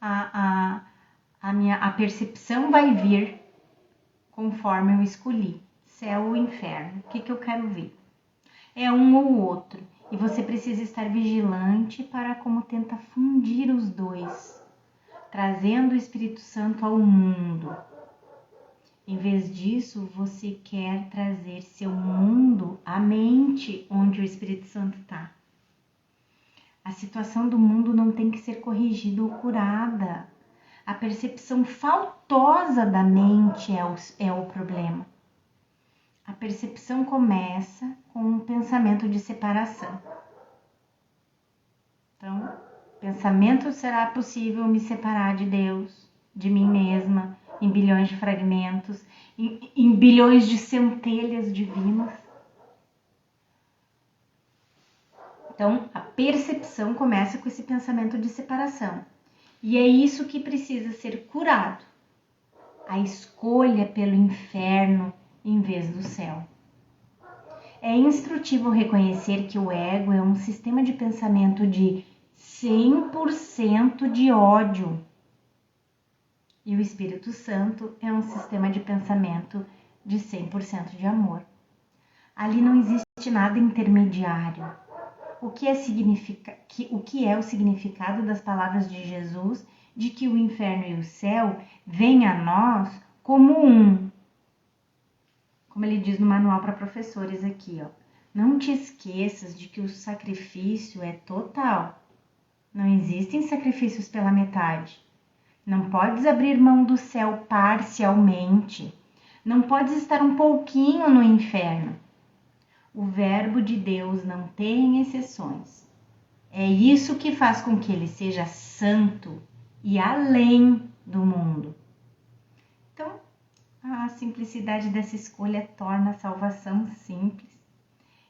S1: A percepção vai vir conforme eu escolhi, céu ou inferno. O que eu quero ver? É um ou outro. E você precisa estar vigilante para como tenta fundir os dois, trazendo o Espírito Santo ao mundo. Em vez disso, você quer trazer seu mundo à mente onde o Espírito Santo está. A situação do mundo não tem que ser corrigida ou curada. A percepção faltosa da mente é o problema. A percepção começa com um pensamento de separação. Então, pensamento: será possível me separar de Deus, de mim mesma, em bilhões de fragmentos, em bilhões de centelhas divinas? Então, a percepção começa com esse pensamento de separação. E é isso que precisa ser curado. A escolha pelo inferno em vez do céu. É instrutivo reconhecer que o ego é um sistema de pensamento de 100% de ódio. E o Espírito Santo é um sistema de pensamento de 100% de amor. Ali não existe nada intermediário. O que é o significado das palavras de Jesus de que o inferno e o céu vêm a nós como um? Como ele diz no manual para professores aqui, ó. Não te esqueças de que o sacrifício é total. Não existem sacrifícios pela metade. Não podes abrir mão do céu parcialmente. Não podes estar um pouquinho no inferno. O verbo de Deus não tem exceções. É isso que faz com que ele seja santo e além do mundo. Então, a simplicidade dessa escolha torna a salvação simples.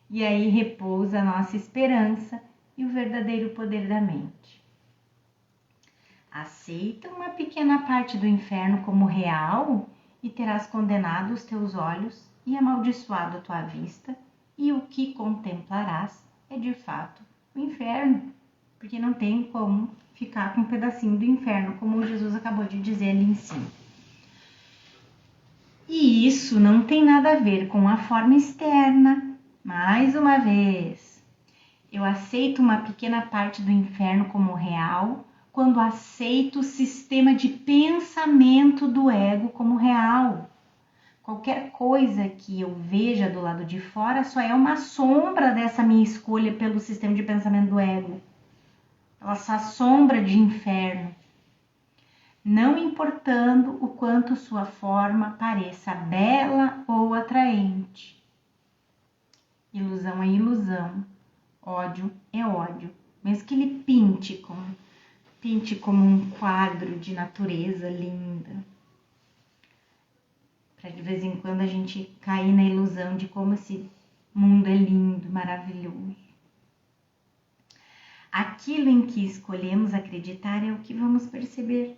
S1: E aí repousa a nossa esperança e o verdadeiro poder da mente. Aceita uma pequena parte do inferno como real e terás condenado os teus olhos e amaldiçoado a tua vista, e o que contemplarás é de fato o inferno, porque não tem como ficar com um pedacinho do inferno, como Jesus acabou de dizer ali em cima. E isso não tem nada a ver com a forma externa. Mais uma vez, eu aceito uma pequena parte do inferno como real quando aceito o sistema de pensamento do ego como real. Qualquer coisa que eu veja do lado de fora só é uma sombra dessa minha escolha pelo sistema de pensamento do ego. Ela só sombra de inferno. Não importando o quanto sua forma pareça bela ou atraente. Ilusão é ilusão, ódio é ódio, mesmo que ele pinte como um quadro de natureza linda. Para de vez em quando a gente cair na ilusão de como esse mundo é lindo, maravilhoso. Aquilo em que escolhemos acreditar é o que vamos perceber.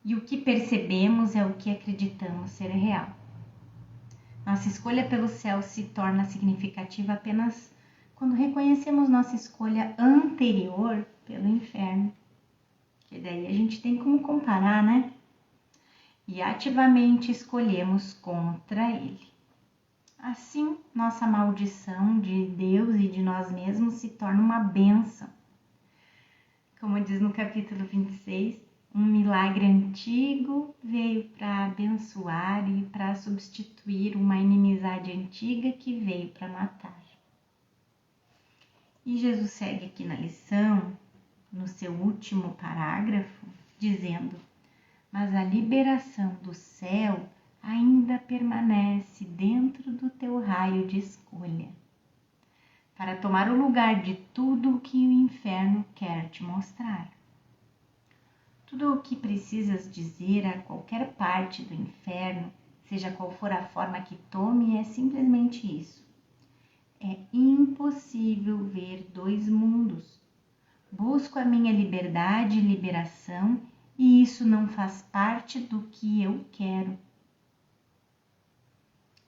S1: E o que percebemos é o que acreditamos ser real. Nossa escolha pelo céu se torna significativa apenas quando reconhecemos nossa escolha anterior pelo inferno. Que daí a gente tem como comparar, né? E ativamente escolhemos contra ele. Assim, nossa maldição de Deus e de nós mesmos se torna uma bênção. Como diz no capítulo 26, um milagre antigo veio para abençoar e para substituir uma inimizade antiga que veio para matar. E Jesus segue aqui na lição, no seu último parágrafo, dizendo: mas a liberação do céu ainda permanece dentro do teu raio de escolha, para tomar o lugar de tudo o que o inferno quer te mostrar. Tudo o que precisas dizer a qualquer parte do inferno, seja qual for a forma que tome, é simplesmente isso. É impossível ver dois mundos. Busco a minha liberdade e liberação, e isso não faz parte do que eu quero.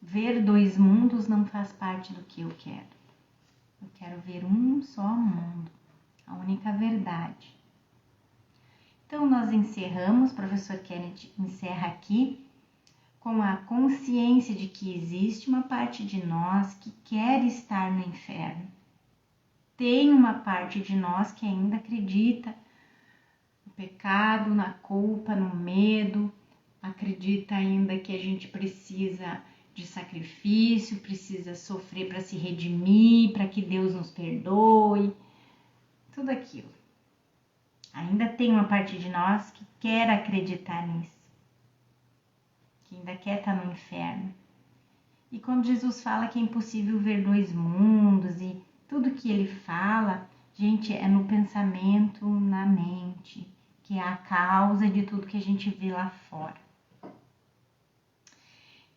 S1: Ver dois mundos não faz parte do que eu quero. Eu quero ver um só mundo, a única verdade. Então nós encerramos, professor Kenneth encerra aqui, com a consciência de que existe uma parte de nós que quer estar no inferno. tem uma parte de nós que ainda acredita no pecado, na culpa, no medo, acredita ainda que a gente precisa de sacrifício, precisa sofrer para se redimir, para que Deus nos perdoe, tudo aquilo. Ainda tem uma parte de nós que quer acreditar nisso, que ainda quer estar no inferno. E quando Jesus fala que é impossível ver dois mundos e tudo que ele fala, gente, é no pensamento, na mente, que é a causa de tudo que a gente vê lá fora.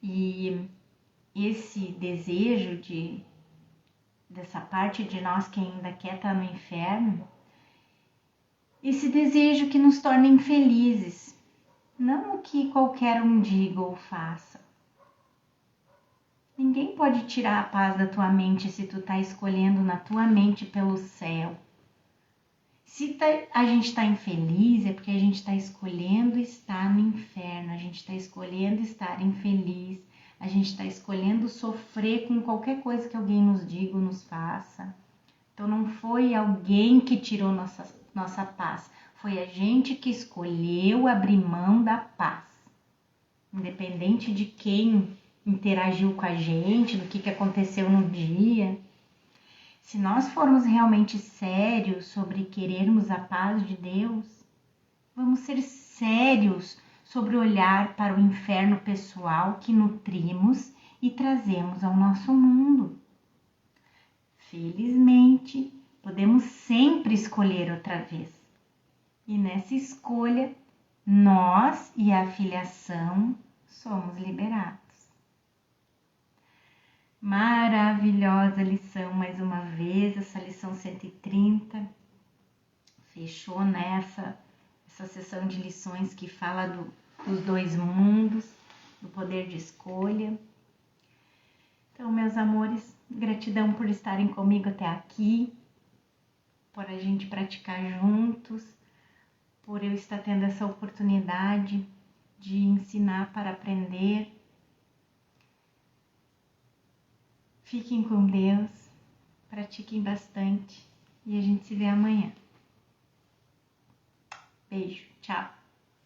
S1: E esse desejo dessa parte de nós que ainda quer estar no inferno, esse desejo que nos torna infelizes, não o que qualquer um diga ou faça. Ninguém pode tirar a paz da tua mente se tu tá escolhendo na tua mente pelo céu. Se a gente está infeliz é porque a gente está escolhendo estar no inferno, a gente está escolhendo estar infeliz, a gente está escolhendo sofrer com qualquer coisa que alguém nos diga ou nos faça. Então não foi alguém que tirou nossa paz, foi a gente que escolheu abrir mão da paz. Independente de quem interagiu com a gente, do que aconteceu no dia. Se nós formos realmente sérios sobre querermos a paz de Deus, vamos ser sérios sobre olhar para o inferno pessoal que nutrimos e trazemos ao nosso mundo. Felizmente, podemos sempre escolher outra vez. E nessa escolha, nós e a filiação somos liberados. Maravilhosa lição mais uma vez, essa lição 130. Fechou nessa sessão de lições que fala dos dois mundos, do poder de escolha. Então, meus amores, gratidão por estarem comigo até aqui, por a gente praticar juntos, por eu estar tendo essa oportunidade de ensinar para aprender. Fiquem com Deus, pratiquem bastante e a gente se vê amanhã. Beijo, tchau!